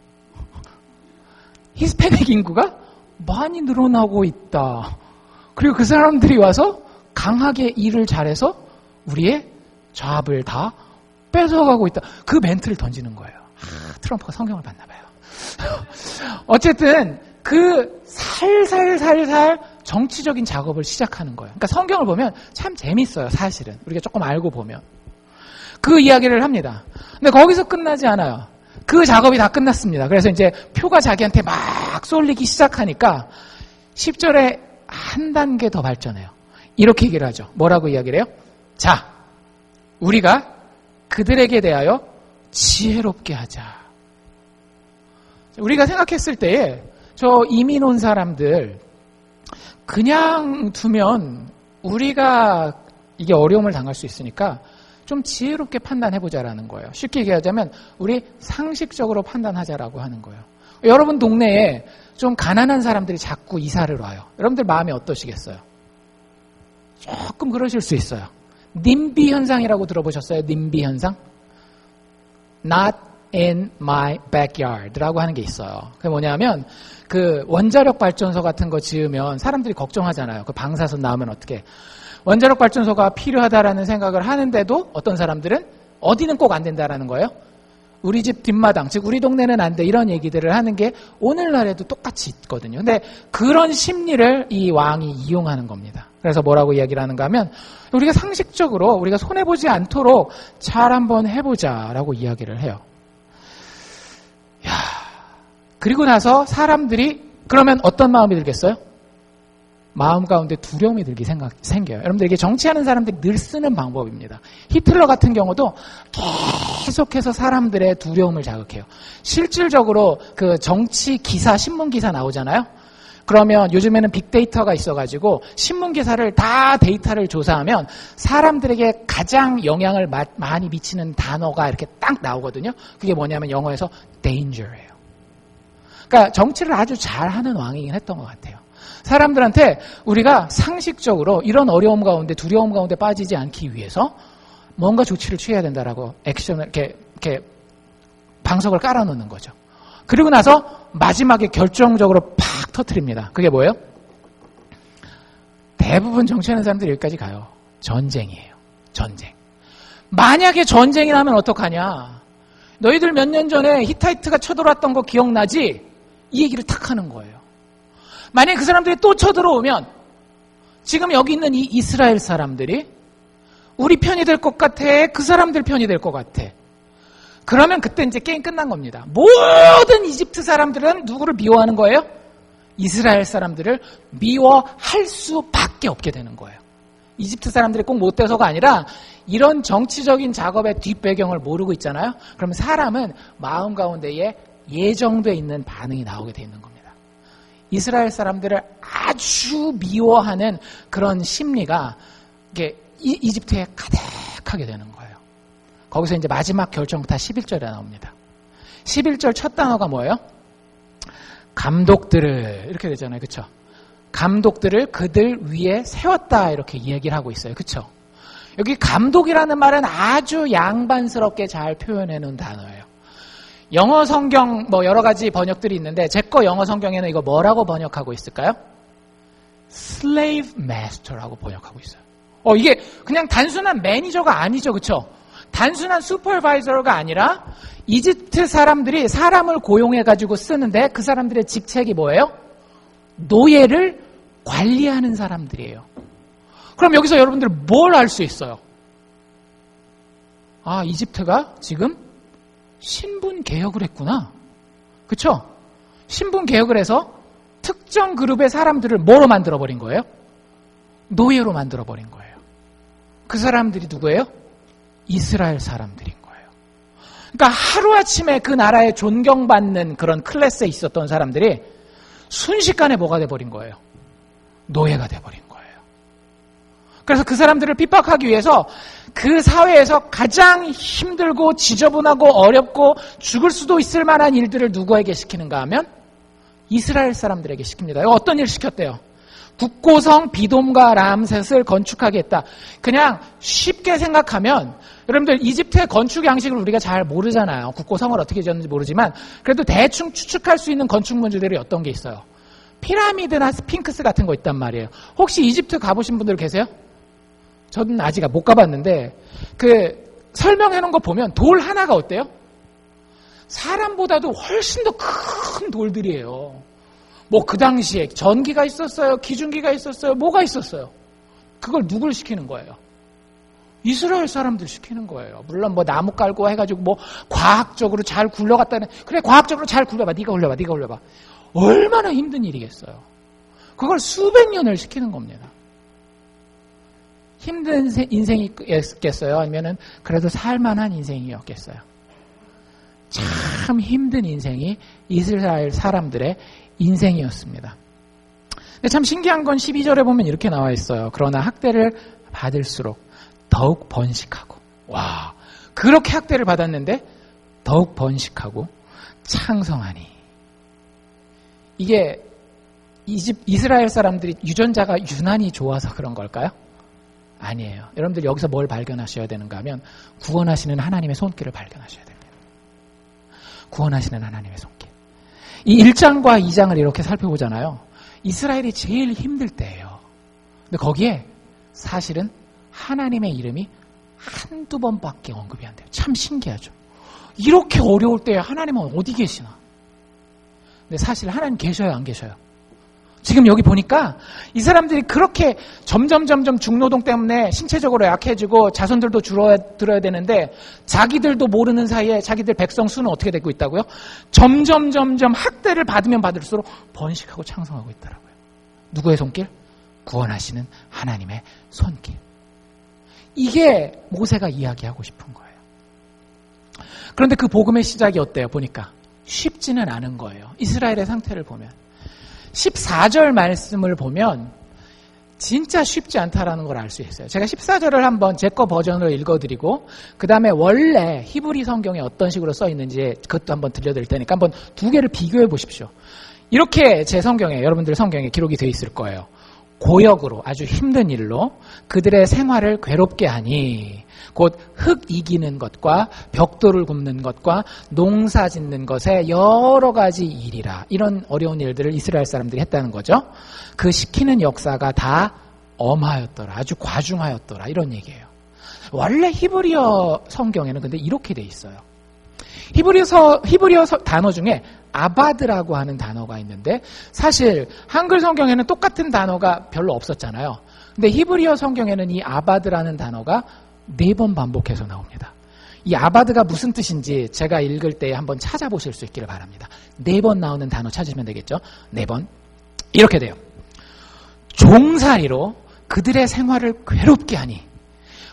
S1: 히스패닉 인구가 많이 늘어나고 있다. 그리고 그 사람들이 와서 강하게 일을 잘해서 우리의 잡을 다 뺏어가고 있다. 그 멘트를 던지는 거예요. 트럼프가 성경을 봤나 봐요. 어쨌든 그 살살살살 정치적인 작업을 시작하는 거예요. 그러니까 성경을 보면 참 재밌어요. 사실은 우리가 조금 알고 보면 그 이야기를 합니다. 근데 거기서 끝나지 않아요. 그 작업이 다 끝났습니다. 그래서 이제 표가 자기한테 막 쏠리기 시작하니까 10절에 한 단계 더 발전해요. 이렇게 얘기를 하죠. 뭐라고 이야기를 해요? 자, 우리가 그들에게 대하여 지혜롭게 하자. 우리가 생각했을 때에 저 이민 온 사람들 그냥 두면 우리가 이게 어려움을 당할 수 있으니까 좀 지혜롭게 판단해보자라는 거예요. 쉽게 얘기하자면 우리 상식적으로 판단하자라고 하는 거예요. 여러분 동네에 좀 가난한 사람들이 자꾸 이사를 와요. 여러분들 마음이 어떠시겠어요? 조금 그러실 수 있어요. 님비 현상이라고 들어보셨어요? 님비 현상? Not in my backyard라고 하는 게 있어요. 그게 뭐냐면 그 원자력 발전소 같은 거 지으면 사람들이 걱정하잖아요. 그 방사선 나오면 어떻게? 원자력 발전소가 필요하다라는 생각을 하는데도 어떤 사람들은 어디는 꼭 안 된다라는 거예요. 우리 집 뒷마당, 즉 우리 동네는 안 돼, 이런 얘기들을 하는 게 오늘날에도 똑같이 있거든요. 근데 그런 심리를 이 왕이 이용하는 겁니다. 그래서 뭐라고 이야기를 하는가 하면 우리가 상식적으로 우리가 손해보지 않도록 잘 한번 해보자라고 이야기를 해요. 그리고 나서 사람들이 그러면 어떤 마음이 들겠어요? 마음 가운데 두려움이 들기 생겨요. 여러분들 이게 정치하는 사람들이 늘 쓰는 방법입니다. 히틀러 같은 경우도 계속해서 사람들의 두려움을 자극해요. 실질적으로 그 정치 기사, 신문 기사 나오잖아요. 그러면 요즘에는 빅데이터가 있어가지고 신문 기사를 다 데이터를 조사하면 사람들에게 가장 영향을 많이 미치는 단어가 이렇게 딱 나오거든요. 그게 뭐냐면 영어에서 danger예요. 그러니까 정치를 아주 잘하는 왕이긴 했던 것 같아요. 사람들한테 우리가 상식적으로 이런 어려움 가운데 두려움 가운데 빠지지 않기 위해서 뭔가 조치를 취해야 된다라고 액션을 이렇게 방석을 깔아놓는 거죠. 그리고 나서 마지막에 결정적으로 팍 터뜨립니다. 그게 뭐예요? 대부분 정치하는 사람들이 여기까지 가요. 전쟁이에요. 전쟁. 만약에 전쟁이 나면 어떡하냐? 너희들 몇 년 전에 히타이트가 쳐들어왔던 거 기억나지? 이 얘기를 탁 하는 거예요. 만약에 그 사람들이 또 쳐들어오면 지금 여기 있는 이 이스라엘 사람들이 우리 편이 될 것 같아? 그 사람들 편이 될 것 같아? 그러면 그때 이제 게임 끝난 겁니다. 모든 이집트 사람들은 누구를 미워하는 거예요? 이스라엘 사람들을 미워할 수밖에 없게 되는 거예요. 이집트 사람들이 꼭 못돼서가 아니라 이런 정치적인 작업의 뒷배경을 모르고 있잖아요. 그러면 사람은 마음 가운데에 예정돼 있는 반응이 나오게 돼 있는 겁니다. 이스라엘 사람들을 아주 미워하는 그런 심리가 이게 이집트에 가득하게 되는 거예요. 거기서 이제 마지막 결정타 11절에 나옵니다. 11절 첫 단어가 뭐예요? 감독들을 이렇게 되잖아요. 그렇죠? 감독들을 그들 위에 세웠다 이렇게 이야기를 하고 있어요. 그렇죠? 여기 감독이라는 말은 아주 양반스럽게 잘 표현해 놓은 단어예요. 영어 성경 뭐 여러 가지 번역들이 있는데 제 거 영어 성경에는 이거 뭐라고 번역하고 있을까요? Slave Master라고 번역하고 있어요. 이게 그냥 단순한 매니저가 아니죠. 그렇죠? 단순한 슈퍼바이저가 아니라 이집트 사람들이 사람을 고용해가지고 쓰는데 그 사람들의 직책이 뭐예요? 노예를 관리하는 사람들이에요. 그럼 여기서 여러분들 뭘 알 수 있어요? 아, 이집트가 지금 신분 개혁을 했구나. 그렇죠? 신분 개혁을 해서 특정 그룹의 사람들을 뭐로 만들어버린 거예요? 노예로 만들어버린 거예요. 그 사람들이 누구예요? 이스라엘 사람들인 거예요. 그러니까 하루아침에 그 나라에 존경받는 그런 클래스에 있었던 사람들이 순식간에 뭐가 돼버린 거예요? 노예가 돼버린 거예요. 그래서 그 사람들을 핍박하기 위해서 그 사회에서 가장 힘들고 지저분하고 어렵고 죽을 수도 있을 만한 일들을 누구에게 시키는가 하면 이스라엘 사람들에게 시킵니다. 어떤 일 시켰대요? 국고성 비돔과 람셋을 건축하게 했다. 그냥 쉽게 생각하면 여러분들 이집트의 건축 양식을 우리가 잘 모르잖아요. 국고성을 어떻게 지었는지 모르지만 그래도 대충 추측할 수 있는 건축물들이 어떤 게 있어요? 피라미드나 스핑크스 같은 거 있단 말이에요. 혹시 이집트 가보신 분들 계세요? 저는 아직 못 가봤는데 그 설명해 놓은 거 보면 돌 하나가 어때요? 사람보다도 훨씬 더 큰 돌들이에요. 뭐 그 당시에 전기가 있었어요? 기중기가 있었어요? 뭐가 있었어요? 그걸 누굴 시키는 거예요? 이스라엘 사람들 시키는 거예요. 물론 뭐 나무 깔고 해가지고 뭐 과학적으로 잘 굴러갔다는, 그래 과학적으로 잘 굴려봐. 네가 굴려봐. 얼마나 힘든 일이겠어요. 그걸 수백 년을 시키는 겁니다. 힘든 인생이었겠어요? 아니면은 그래도 살만한 인생이었겠어요? 참 힘든 인생이 이스라엘 사람들의 인생이었습니다. 근데 참 신기한 건 12절에 보면 이렇게 나와 있어요. 그러나 학대를 받을수록 더욱 번식하고, 와, 그렇게 학대를 받았는데 더욱 번식하고 창성하니. 이게 이스라엘 사람들이 유전자가 유난히 좋아서 그런 걸까요? 아니에요. 여러분들 여기서 뭘 발견하셔야 되는가 하면 구원하시는 하나님의 손길을 발견하셔야 됩니다. 구원하시는 하나님의 손길. 이 1장과 2장을 이렇게 살펴보잖아요. 이스라엘이 제일 힘들 때예요. 근데 거기에 사실은 하나님의 이름이 한두 번밖에 언급이 안 돼요. 참 신기하죠. 이렇게 어려울 때 하나님은 어디 계시나? 근데 사실 하나님 계셔요, 안 계셔요? 지금 여기 보니까 이 사람들이 그렇게 점점 중노동 때문에 신체적으로 약해지고 자손들도 줄어들어야 되는데 자기들도 모르는 사이에 자기들 백성 수는 어떻게 되고 있다고요? 점점 학대를 받으면 받을수록 번식하고 창성하고 있더라고요. 누구의 손길? 구원하시는 하나님의 손길. 이게 모세가 이야기하고 싶은 거예요. 그런데 그 복음의 시작이 어때요? 보니까 쉽지는 않은 거예요. 이스라엘의 상태를 보면 14절 말씀을 보면 진짜 쉽지 않다라는 걸 알 수 있어요. 제가 14절을 한번 제 거 버전으로 읽어드리고 그 다음에 원래 히브리 성경에 어떤 식으로 써 있는지 그것도 한번 들려드릴 테니까 한번 두 개를 비교해 보십시오. 이렇게 제 성경에, 여러분들 성경에 기록이 되어 있을 거예요. 고역으로, 아주 힘든 일로 그들의 생활을 괴롭게 하니 곧 흙 이기는 것과 벽돌을 굽는 것과 농사 짓는 것에 여러 가지 일이라. 이런 어려운 일들을 이스라엘 사람들이 했다는 거죠. 그 시키는 역사가 다 엄하였더라. 아주 과중하였더라. 이런 얘기예요. 원래 히브리어 성경에는 근데 이렇게 돼 있어요. 히브리어 단어 중에 아바드라고 하는 단어가 있는데 사실 한글 성경에는 똑같은 단어가 별로 없었잖아요. 근데 히브리어 성경에는 이 아바드라는 단어가 4번 반복해서 나옵니다. 이 아바드가 무슨 뜻인지 제가 읽을 때 한번 찾아보실 수 있기를 바랍니다. 4번 나오는 단어 찾으시면 되겠죠. 4번. 이렇게 돼요. 종살이로 그들의 생활을 괴롭게 하니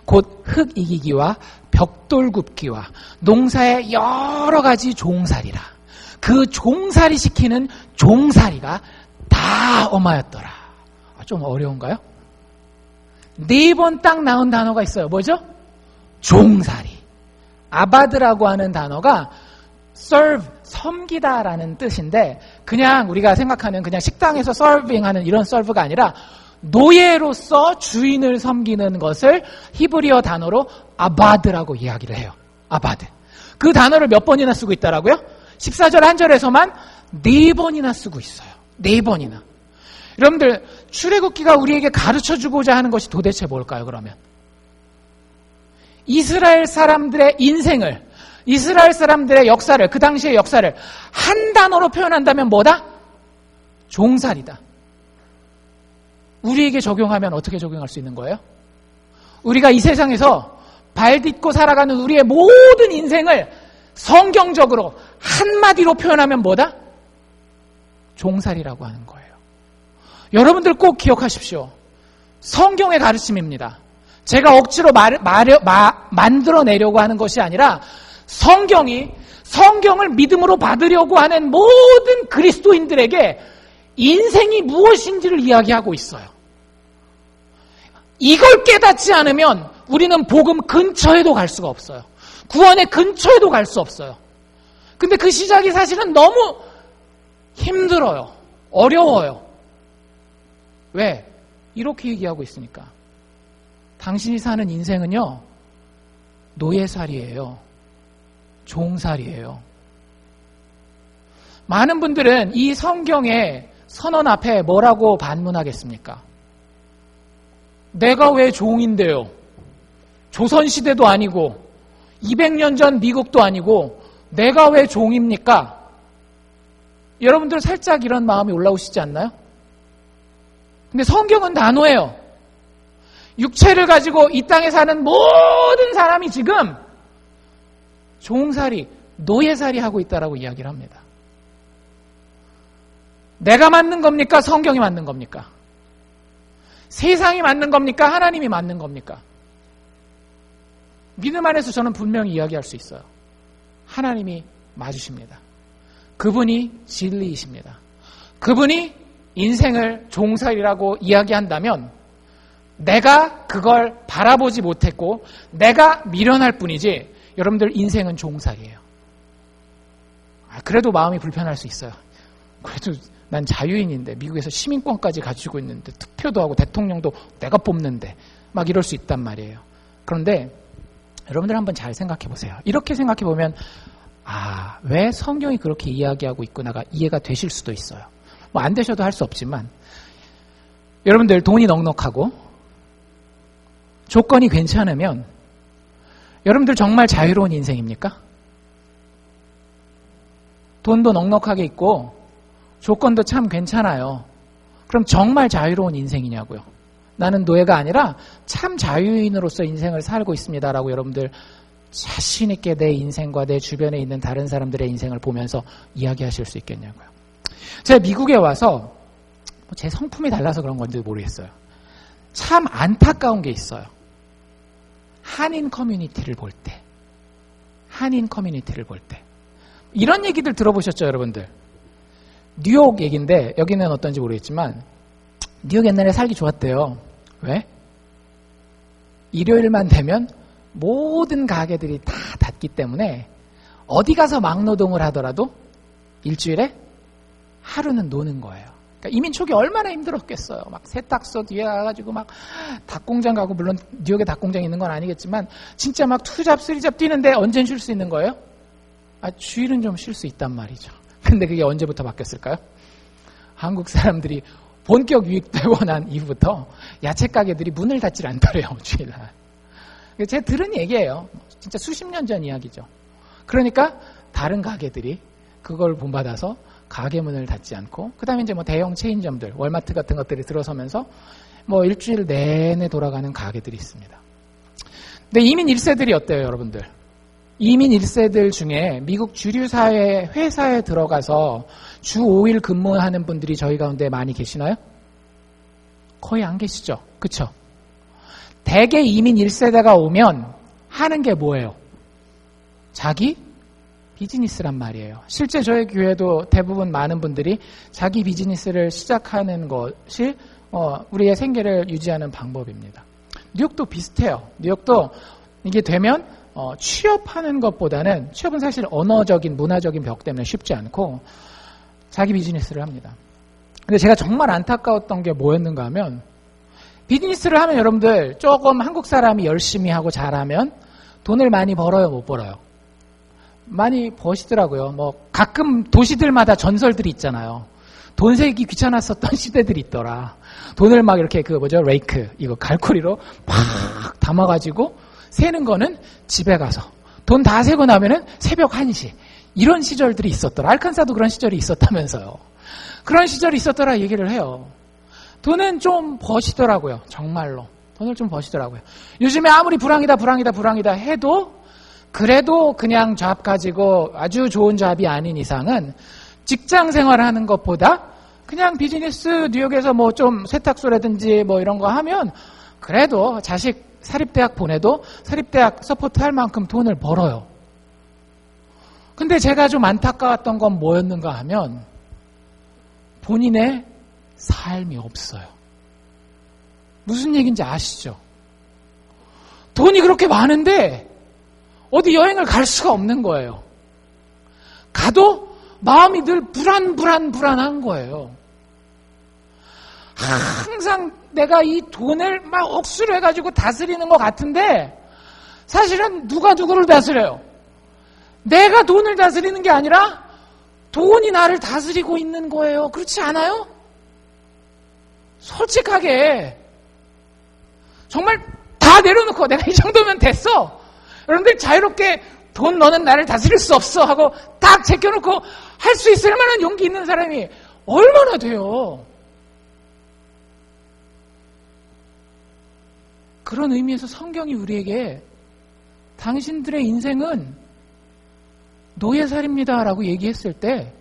S1: 곧 흙 이기기와 벽돌 굽기와 농사의 여러 가지 종살이라. 그 종살이 시키는 종살이가 다 엄하였더라. 좀 어려운가요? 4번 딱 나온 단어가 있어요. 뭐죠? 종살이. 아바드라고 하는 단어가 serve, 섬기다라는 뜻인데 그냥 우리가 생각하는 그냥 식당에서 서빙하는 이런 serve가 아니라 노예로서 주인을 섬기는 것을 히브리어 단어로 아바드라고 이야기를 해요. 아바드. 그 단어를 몇 번이나 쓰고 있다라고요? 14절 한 절에서만 4번이나 쓰고 있어요. 4번이나. 여러분들 출애굽기가 우리에게 가르쳐주고자 하는 것이 도대체 뭘까요? 그러면 이스라엘 사람들의 인생을, 이스라엘 사람들의 역사를, 그 당시의 역사를 한 단어로 표현한다면 뭐다? 종살이다. 우리에게 적용하면 어떻게 적용할 수 있는 거예요? 우리가 이 세상에서 발 딛고 살아가는 우리의 모든 인생을 성경적으로 한마디로 표현하면 뭐다? 종살이라고 하는 거예요. 여러분들 꼭 기억하십시오. 성경의 가르침입니다. 제가 억지로 만들어내려고 하는 것이 아니라 성경을 믿음으로 받으려고 하는 모든 그리스도인들에게 인생이 무엇인지를 이야기하고 있어요. 이걸 깨닫지 않으면 우리는 복음 근처에도 갈 수가 없어요. 구원의 근처에도 갈 수 없어요. 근데 그 시작이 사실은 너무 힘들어요. 어려워요. 왜? 이렇게 얘기하고 있으니까. 당신이 사는 인생은요, 노예살이에요. 종살이에요. 많은 분들은 이 성경의 선언 앞에 뭐라고 반문하겠습니까? 내가 왜 종인데요? 조선시대도 아니고 200년 전 미국도 아니고 내가 왜 종입니까? 여러분들 살짝 이런 마음이 올라오시지 않나요? 근데 성경은 단호해요. 육체를 가지고 이 땅에 사는 모든 사람이 지금 종살이, 노예살이 하고 있다라고 이야기를 합니다. 내가 맞는 겁니까? 성경이 맞는 겁니까? 세상이 맞는 겁니까? 하나님이 맞는 겁니까? 믿음 안에서 저는 분명히 이야기할 수 있어요. 하나님이 맞으십니다. 그분이 진리이십니다. 그분이 인생을 종살이라고 이야기한다면 내가 그걸 바라보지 못했고 내가 미련할 뿐이지 여러분들 인생은 종살이에요. 그래도 마음이 불편할 수 있어요. 그래도 난 자유인인데 미국에서 시민권까지 가지고 있는데 투표도 하고 대통령도 내가 뽑는데 막 이럴 수 있단 말이에요. 그런데 여러분들 한번 잘 생각해 보세요. 이렇게 생각해 보면 왜 성경이 그렇게 이야기하고 있구나가 이해가 되실 수도 있어요. 뭐 안 되셔도 할 수 없지만 여러분들 돈이 넉넉하고 조건이 괜찮으면 여러분들 정말 자유로운 인생입니까? 돈도 넉넉하게 있고 조건도 참 괜찮아요. 그럼 정말 자유로운 인생이냐고요. 나는 노예가 아니라 참 자유인으로서 인생을 살고 있습니다라고 여러분들 자신 있게 내 인생과 내 주변에 있는 다른 사람들의 인생을 보면서 이야기하실 수 있겠냐고요. 제가 미국에 와서 제 성품이 달라서 그런 건지 모르겠어요. 참 안타까운 게 있어요. 한인 커뮤니티를 볼 때. 이런 얘기들 들어보셨죠, 여러분들? 뉴욕 얘기인데 여기는 어떤지 모르겠지만 뉴욕 옛날에 살기 좋았대요. 왜? 일요일만 되면 모든 가게들이 다 닫기 때문에 어디 가서 막노동을 하더라도 일주일에 하루는 노는 거예요. 그러니까 이민 초기 얼마나 힘들었겠어요. 막 세탁소 뒤에 가가지고 막 닭공장 가고, 물론 뉴욕에 닭공장이 있는 건 아니겠지만 진짜 막 투잡 쓰리잡 뛰는데 언젠 쉴 수 있는 거예요? 주일은 좀 쉴 수 있단 말이죠. 근데 그게 언제부터 바뀌었을까요? 한국 사람들이 본격 유입되고 난 이후부터 야채 가게들이 문을 닫질 않더래요, 주일날. 제가 들은 얘기예요. 진짜 수십 년 전 이야기죠. 그러니까 다른 가게들이 그걸 본받아서 가게 문을 닫지 않고, 그 다음에 이제 뭐 대형 체인점들, 월마트 같은 것들이 들어서면서 뭐 일주일 내내 돌아가는 가게들이 있습니다. 근데 이민 1세들이 어때요, 여러분들? 이민 1세들 중에 미국 주류 사회 회사에 들어가서 주 5일 근무하는 분들이 저희 가운데 많이 계시나요? 거의 안 계시죠? 그쵸? 대개 이민 1세대가 오면 하는 게 뭐예요? 자기 비즈니스란 말이에요. 실제 저희 교회도 대부분 많은 분들이 자기 비즈니스를 시작하는 것이 우리의 생계를 유지하는 방법입니다. 뉴욕도 비슷해요. 뉴욕도 이게 되면 취업하는 것보다는, 취업은 사실 언어적인 문화적인 벽 때문에 쉽지 않고 자기 비즈니스를 합니다. 근데 제가 정말 안타까웠던 게 뭐였는가 하면, 비즈니스를 하면 여러분들 조금 한국 사람이 열심히 하고 잘하면 돈을 많이 벌어요, 못 벌어요? 많이 버시더라고요. 뭐 가끔 도시들마다 전설들이 있잖아요. 돈 세기 귀찮았었던 시대들이 있더라. 돈을 막 이렇게 레이크, 이거 갈고리로 팍 담아가지고 세는 거는 집에 가서 돈 다 세고 나면은 새벽 1시, 이런 시절들이 있었더라. 알칸사도 그런 시절이 있었다면서요. 그런 시절이 있었더라 얘기를 해요. 돈은 좀 버시더라고요. 정말로 돈을 좀 버시더라고요. 요즘에 아무리 불황이다 해도 그래도 그냥 잡 가지고 아주 좋은 잡이 아닌 이상은 직장 생활하는 것보다 그냥 비즈니스, 뉴욕에서 뭐 좀 세탁소라든지 뭐 이런 거 하면 그래도 자식 사립대학 보내도 사립대학 서포트 할 만큼 돈을 벌어요. 근데 제가 좀 안타까웠던 건 뭐였는가 하면 본인의 삶이 없어요. 무슨 얘기인지 아시죠? 돈이 그렇게 많은데 어디 여행을 갈 수가 없는 거예요. 가도 마음이 늘 불안한 거예요. 항상 내가 이 돈을 막 억수로 해가지고 다스리는 것 같은데 사실은 누가 누구를 다스려요? 내가 돈을 다스리는 게 아니라 돈이 나를 다스리고 있는 거예요. 그렇지 않아요? 솔직하게 정말 다 내려놓고 내가 이 정도면 됐어, 여러분들 자유롭게 돈 너는 나를 다스릴 수 없어 하고 딱 제껴놓고 할 수 있을 만한 용기 있는 사람이 얼마나 돼요? 그런 의미에서 성경이 우리에게 당신들의 인생은 노예살입니다라고 얘기했을 때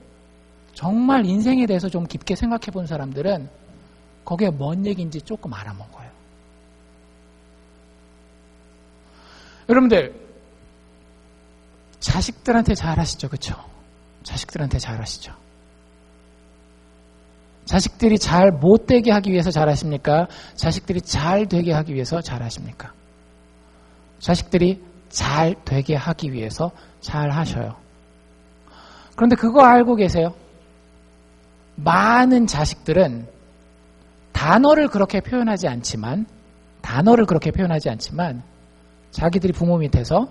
S1: 정말 인생에 대해서 좀 깊게 생각해 본 사람들은 거기에 뭔 얘기인지 조금 알아먹어요. 여러분들 자식들한테 잘하시죠, 그렇죠? 자식들한테 잘하시죠. 자식들이 잘 못되게 하기 위해서 잘하십니까? 자식들이 잘 되게 하기 위해서 잘하십니까? 자식들이 잘 되게 하기 위해서 잘하셔요. 그런데 그거 알고 계세요? 많은 자식들은 단어를 그렇게 표현하지 않지만 자기들이 부모 밑에서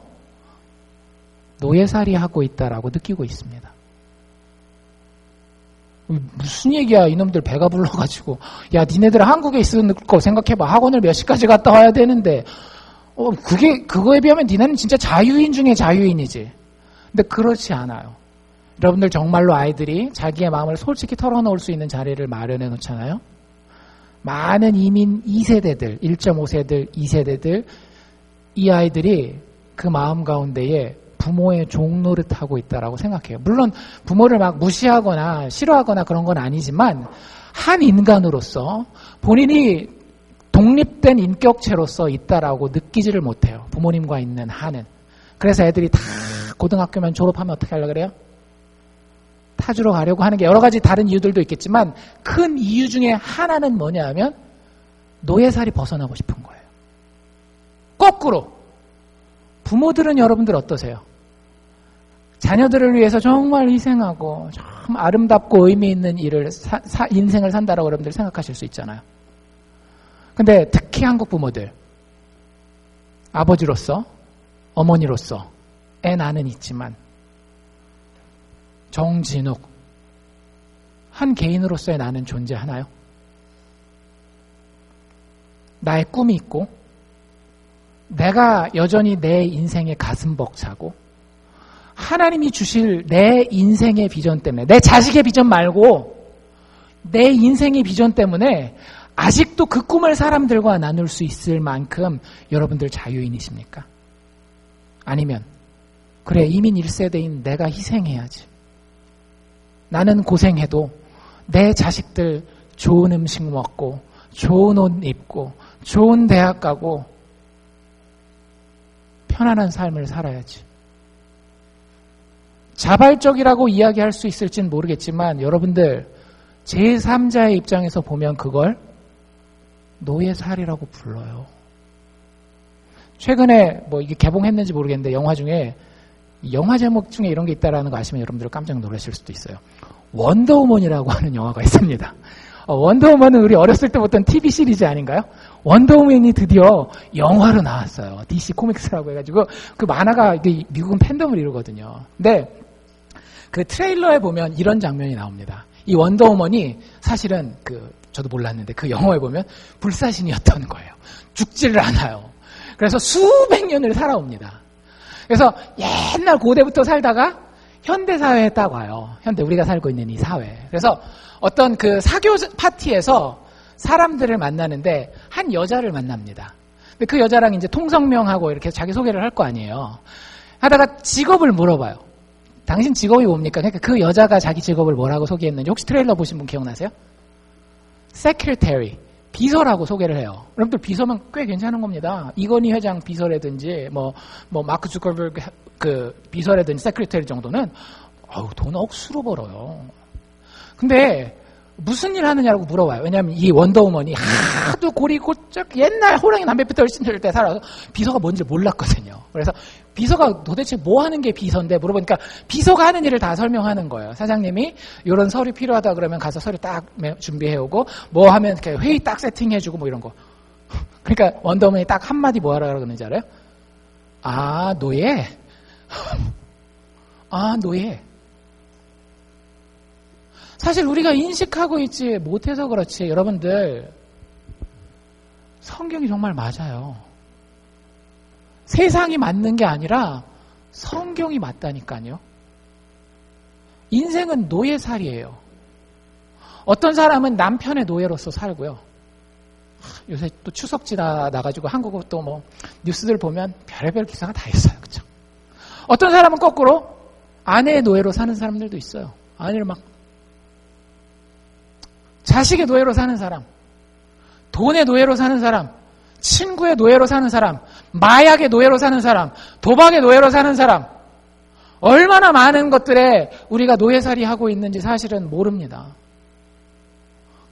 S1: 노예살이 하고 있다라고 느끼고 있습니다. 무슨 얘기야, 이놈들 배가 불러가지고. 야, 니네들 한국에 있을 거 생각해봐. 학원을 몇 시까지 갔다 와야 되는데. 그거에 비하면 니네는 진짜 자유인 중에 자유인이지. 근데 그렇지 않아요. 여러분들 정말로 아이들이 자기의 마음을 솔직히 털어놓을 수 있는 자리를 마련해 놓잖아요. 많은 이민 2세대들, 1.5세들, 2세대들, 이 아이들이 그 마음 가운데에 부모의 종 노릇하고 있다라고 생각해요. 물론 부모를 막 무시하거나 싫어하거나 그런 건 아니지만 한 인간으로서 본인이 독립된 인격체로서 있다라고 느끼지를 못해요. 부모님과 있는 한은. 그래서 애들이 다 고등학교만 졸업하면 어떻게 하려고 그래요? 타주로 가려고 하는 게 여러 가지 다른 이유들도 있겠지만 큰 이유 중에 하나는 뭐냐 하면 노예살이 벗어나고 싶은 거예요. 거꾸로 부모들은 여러분들 어떠세요? 자녀들을 위해서 정말 희생하고 참 아름답고 의미 있는 일을 인생을 산다라고 여러분들 생각하실 수 있잖아요. 근데 특히 한국 부모들, 아버지로서 어머니로서 애 나는 있지만 정진욱 한 개인으로서의 나는 존재하나요? 나의 꿈이 있고 내가 여전히 내 인생의 가슴 벅차고 하나님이 주실 내 인생의 비전 때문에, 내 자식의 비전 말고 내 인생의 비전 때문에 아직도 그 꿈을 사람들과 나눌 수 있을 만큼 여러분들 자유인이십니까? 아니면 그래, 이민 1세대인 내가 희생해야지. 나는 고생해도 내 자식들 좋은 음식 먹고 좋은 옷 입고 좋은 대학 가고 편안한 삶을 살아야지. 자발적이라고 이야기할 수 있을지는 모르겠지만 여러분들 제3자의 입장에서 보면 그걸 노예살이라고 불러요. 최근에 뭐 이게 개봉했는지 모르겠는데 영화 중에 영화 제목 중에 이런 게 있다라는 거 아시면 여러분들 깜짝 놀라실 수도 있어요. 원더우먼이라고 하는 영화가 있습니다. 원더우먼은 우리 어렸을 때 보던 TV 시리즈 아닌가요? 원더우먼이 드디어 영화로 나왔어요. DC 코믹스라고 해가지고 그 만화가 미국은 팬덤을 이루거든요. 근데 그 트레일러에 보면 이런 장면이 나옵니다. 이 원더우먼이 사실은 저도 몰랐는데 그 영화에 보면 불사신이었던 거예요. 죽지를 않아요. 그래서 수백 년을 살아옵니다. 그래서 옛날 고대부터 살다가 현대사회에 딱 와요. 우리가 살고 있는 이 사회. 그래서 어떤 그 사교 파티에서 사람들을 만나는데 한 여자를 만납니다. 근데 그 여자랑 이제 통성명하고 이렇게 자기소개를 할 거 아니에요. 하다가 직업을 물어봐요. 당신 직업이 뭡니까? 그러니까 그 여자가 자기 직업을 뭐라고 소개했는지 혹시 트레일러 보신 분 기억나세요? Secretary, 비서라고 소개를 해요. 여러분들 비서면 꽤 괜찮은 겁니다. 이건희 회장 비서라든지 뭐 마크 주커버그 그 비서라든지 세크리터리 정도는 돈 억수로 벌어요. 근데 무슨 일 하느냐고 물어봐요. 왜냐하면 이 원더우먼이 하도 고리고짝 옛날 호랑이 남배 피터 훨씬 될 때 살아서 비서가 뭔지 몰랐거든요. 그래서 비서가 도대체 뭐 하는 게 비서인데 물어보니까 비서가 하는 일을 다 설명하는 거예요. 사장님이 이런 서류 필요하다 그러면 가서 서류 딱 준비해오고 뭐 하면 이렇게 회의 딱 세팅해주고 뭐 이런 거. 그러니까 원더우먼이 딱 한마디 뭐 하라 그러는지 알아요? 아, 노예? 아, 노예. 사실 우리가 인식하고 있지 못해서 그렇지 여러분들 성경이 정말 맞아요. 세상이 맞는 게 아니라 성경이 맞다니까요. 인생은 노예살이에요. 어떤 사람은 남편의 노예로서 살고요. 요새 또 추석 지나가지고 한국어 또 뭐 뉴스들 보면 별의별 기사가 다 있어요. 그렇죠? 어떤 사람은 거꾸로 아내의 노예로 사는 사람들도 있어요. 아내를 막 자식의 노예로 사는 사람, 돈의 노예로 사는 사람, 친구의 노예로 사는 사람, 마약의 노예로 사는 사람, 도박의 노예로 사는 사람, 얼마나 많은 것들에 우리가 노예살이 하고 있는지 사실은 모릅니다.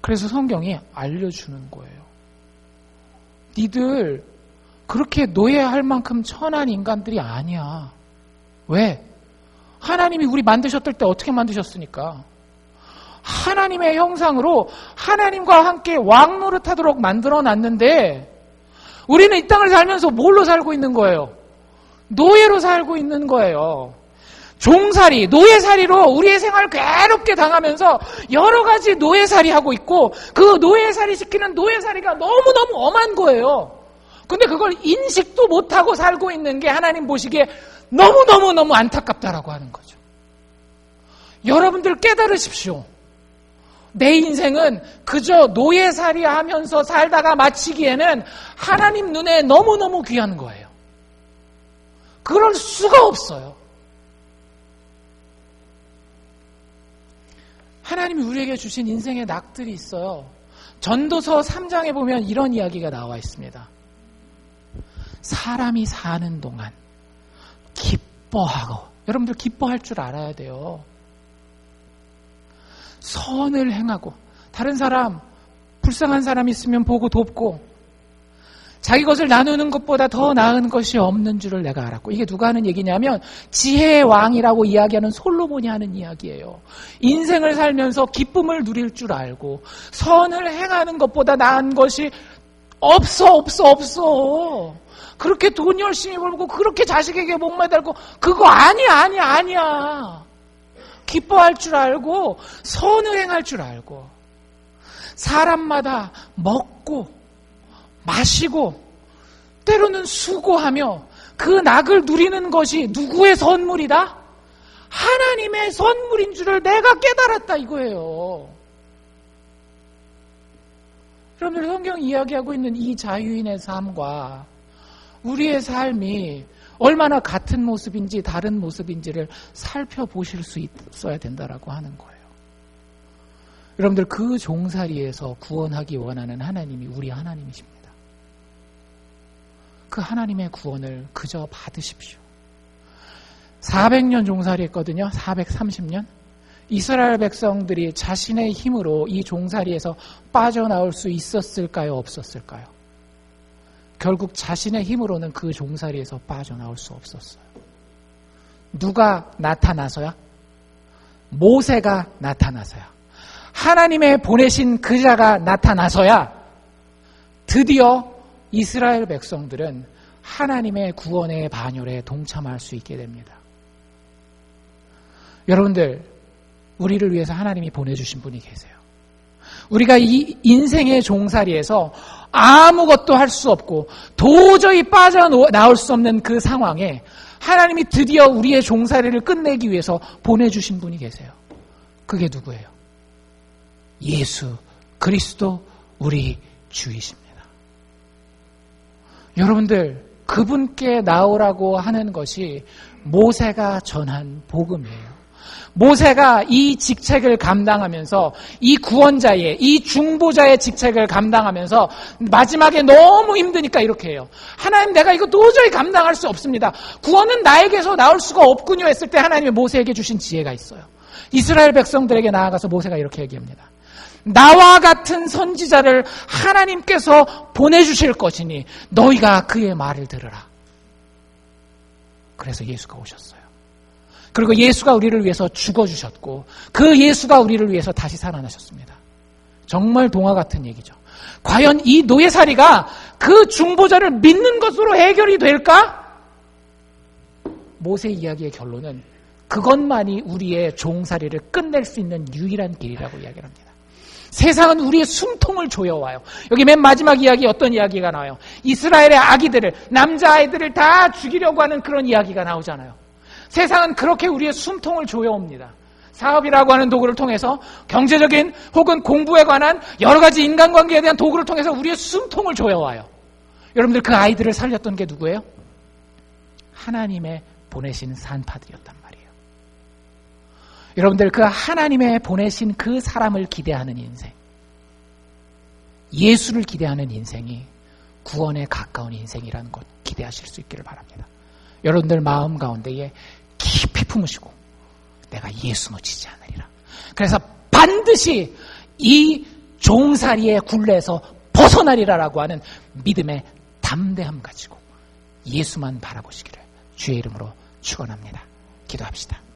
S1: 그래서 성경이 알려주는 거예요. 니들 그렇게 노예할 만큼 천한 인간들이 아니야. 왜? 하나님이 우리 만드셨을 때 어떻게 만드셨으니까. 하나님의 형상으로 하나님과 함께 왕노릇하도록 만들어놨는데 우리는 이 땅을 살면서 뭘로 살고 있는 거예요? 노예로 살고 있는 거예요. 종살이, 노예살이로 우리의 생활을 괴롭게 당하면서 여러 가지 노예살이 하고 있고 그 노예살이 시키는 노예살이가 너무너무 엄한 거예요. 근데 그걸 인식도 못하고 살고 있는 게 하나님 보시기에 너무너무 안타깝다라고 하는 거죠. 여러분들 깨달으십시오. 내 인생은 그저 노예살이 하면서 살다가 마치기에는 하나님 눈에 너무너무 귀한 거예요. 그럴 수가 없어요. 하나님이 우리에게 주신 인생의 낙들이 있어요. 전도서 3장에 보면 이런 이야기가 나와 있습니다. 사람이 사는 동안 기뻐하고, 여러분들 기뻐할 줄 알아야 돼요. 선을 행하고, 다른 사람, 불쌍한 사람 있으면 보고 돕고, 자기 것을 나누는 것보다 더 나은 것이 없는 줄을 내가 알았고. 이게 누가 하는 얘기냐면 지혜의 왕이라고 이야기하는 솔로몬이 하는 이야기예요. 인생을 살면서 기쁨을 누릴 줄 알고 선을 행하는 것보다 나은 것이 없어. 그렇게 돈 열심히 벌고 그렇게 자식에게 목매달고 그거 아니야. 기뻐할 줄 알고 선을 행할 줄 알고 사람마다 먹고 마시고 때로는 수고하며 그 낙을 누리는 것이 누구의 선물이다? 하나님의 선물인 줄을 내가 깨달았다 이거예요. 여러분들 성경이 이야기하고 있는 이 자유인의 삶과 우리의 삶이 얼마나 같은 모습인지 다른 모습인지를 살펴보실 수 있어야 된다라고 하는 거예요. 여러분들 그 종살이에서 구원하기 원하는 하나님이 우리 하나님이십니다. 그 하나님의 구원을 그저 받으십시오. 400년 종살이 했거든요. 430년. 이스라엘 백성들이 자신의 힘으로 이 종살이에서 빠져나올 수 있었을까요? 없었을까요? 결국 자신의 힘으로는 그 종살이에서 빠져나올 수 없었어요. 누가 나타나서야? 모세가 나타나서야. 하나님의 보내신 그 자가 나타나서야 드디어 이스라엘 백성들은 하나님의 구원의 반열에 동참할 수 있게 됩니다. 여러분들, 우리를 위해서 하나님이 보내주신 분이 계세요. 우리가 이 인생의 종살이에서 아무것도 할 수 없고 도저히 빠져나올 수 없는 그 상황에 하나님이 드디어 우리의 종살이를 끝내기 위해서 보내주신 분이 계세요. 그게 누구예요? 예수 그리스도 우리 주이십니다. 여러분들, 그분께 나오라고 하는 것이 모세가 전한 복음이에요. 모세가 이 직책을 감당하면서 이 구원자의, 이 중보자의 직책을 감당하면서 마지막에 너무 힘드니까 이렇게 해요. 하나님, 내가 이거 도저히 감당할 수 없습니다. 구원은 나에게서 나올 수가 없군요 했을 때 하나님이 모세에게 주신 지혜가 있어요. 이스라엘 백성들에게 나아가서 모세가 이렇게 얘기합니다. 나와 같은 선지자를 하나님께서 보내주실 것이니 너희가 그의 말을 들으라. 그래서 예수가 오셨어요. 그리고 예수가 우리를 위해서 죽어주셨고 그 예수가 우리를 위해서 다시 살아나셨습니다. 정말 동화 같은 얘기죠. 과연 이 노예살이가 그 중보자를 믿는 것으로 해결이 될까? 모세 이야기의 결론은 그것만이 우리의 종살이를 끝낼 수 있는 유일한 길이라고 이야기를 합니다. 세상은 우리의 숨통을 조여와요. 여기 맨 마지막 이야기 어떤 이야기가 나와요? 이스라엘의 아기들을, 남자아이들을 다 죽이려고 하는 그런 이야기가 나오잖아요. 세상은 그렇게 우리의 숨통을 조여옵니다. 사업이라고 하는 도구를 통해서 경제적인 혹은 공부에 관한 여러 가지 인간관계에 대한 도구를 통해서 우리의 숨통을 조여와요. 여러분들 그 아이들을 살렸던 게 누구예요? 하나님의 보내신 산파들이었단 말이에요. 여러분들 그 하나님의 보내신 그 사람을 기대하는 인생, 예수를 기대하는 인생이 구원에 가까운 인생이라는 것 기대하실 수 있기를 바랍니다. 여러분들 마음 가운데에 깊이 품으시고 내가 예수 놓치지 않으리라. 그래서 반드시 이 종살이의 굴레에서 벗어나리라라고 하는 믿음의 담대함 가지고 예수만 바라보시기를 주의 이름으로 축원합니다. 기도합시다.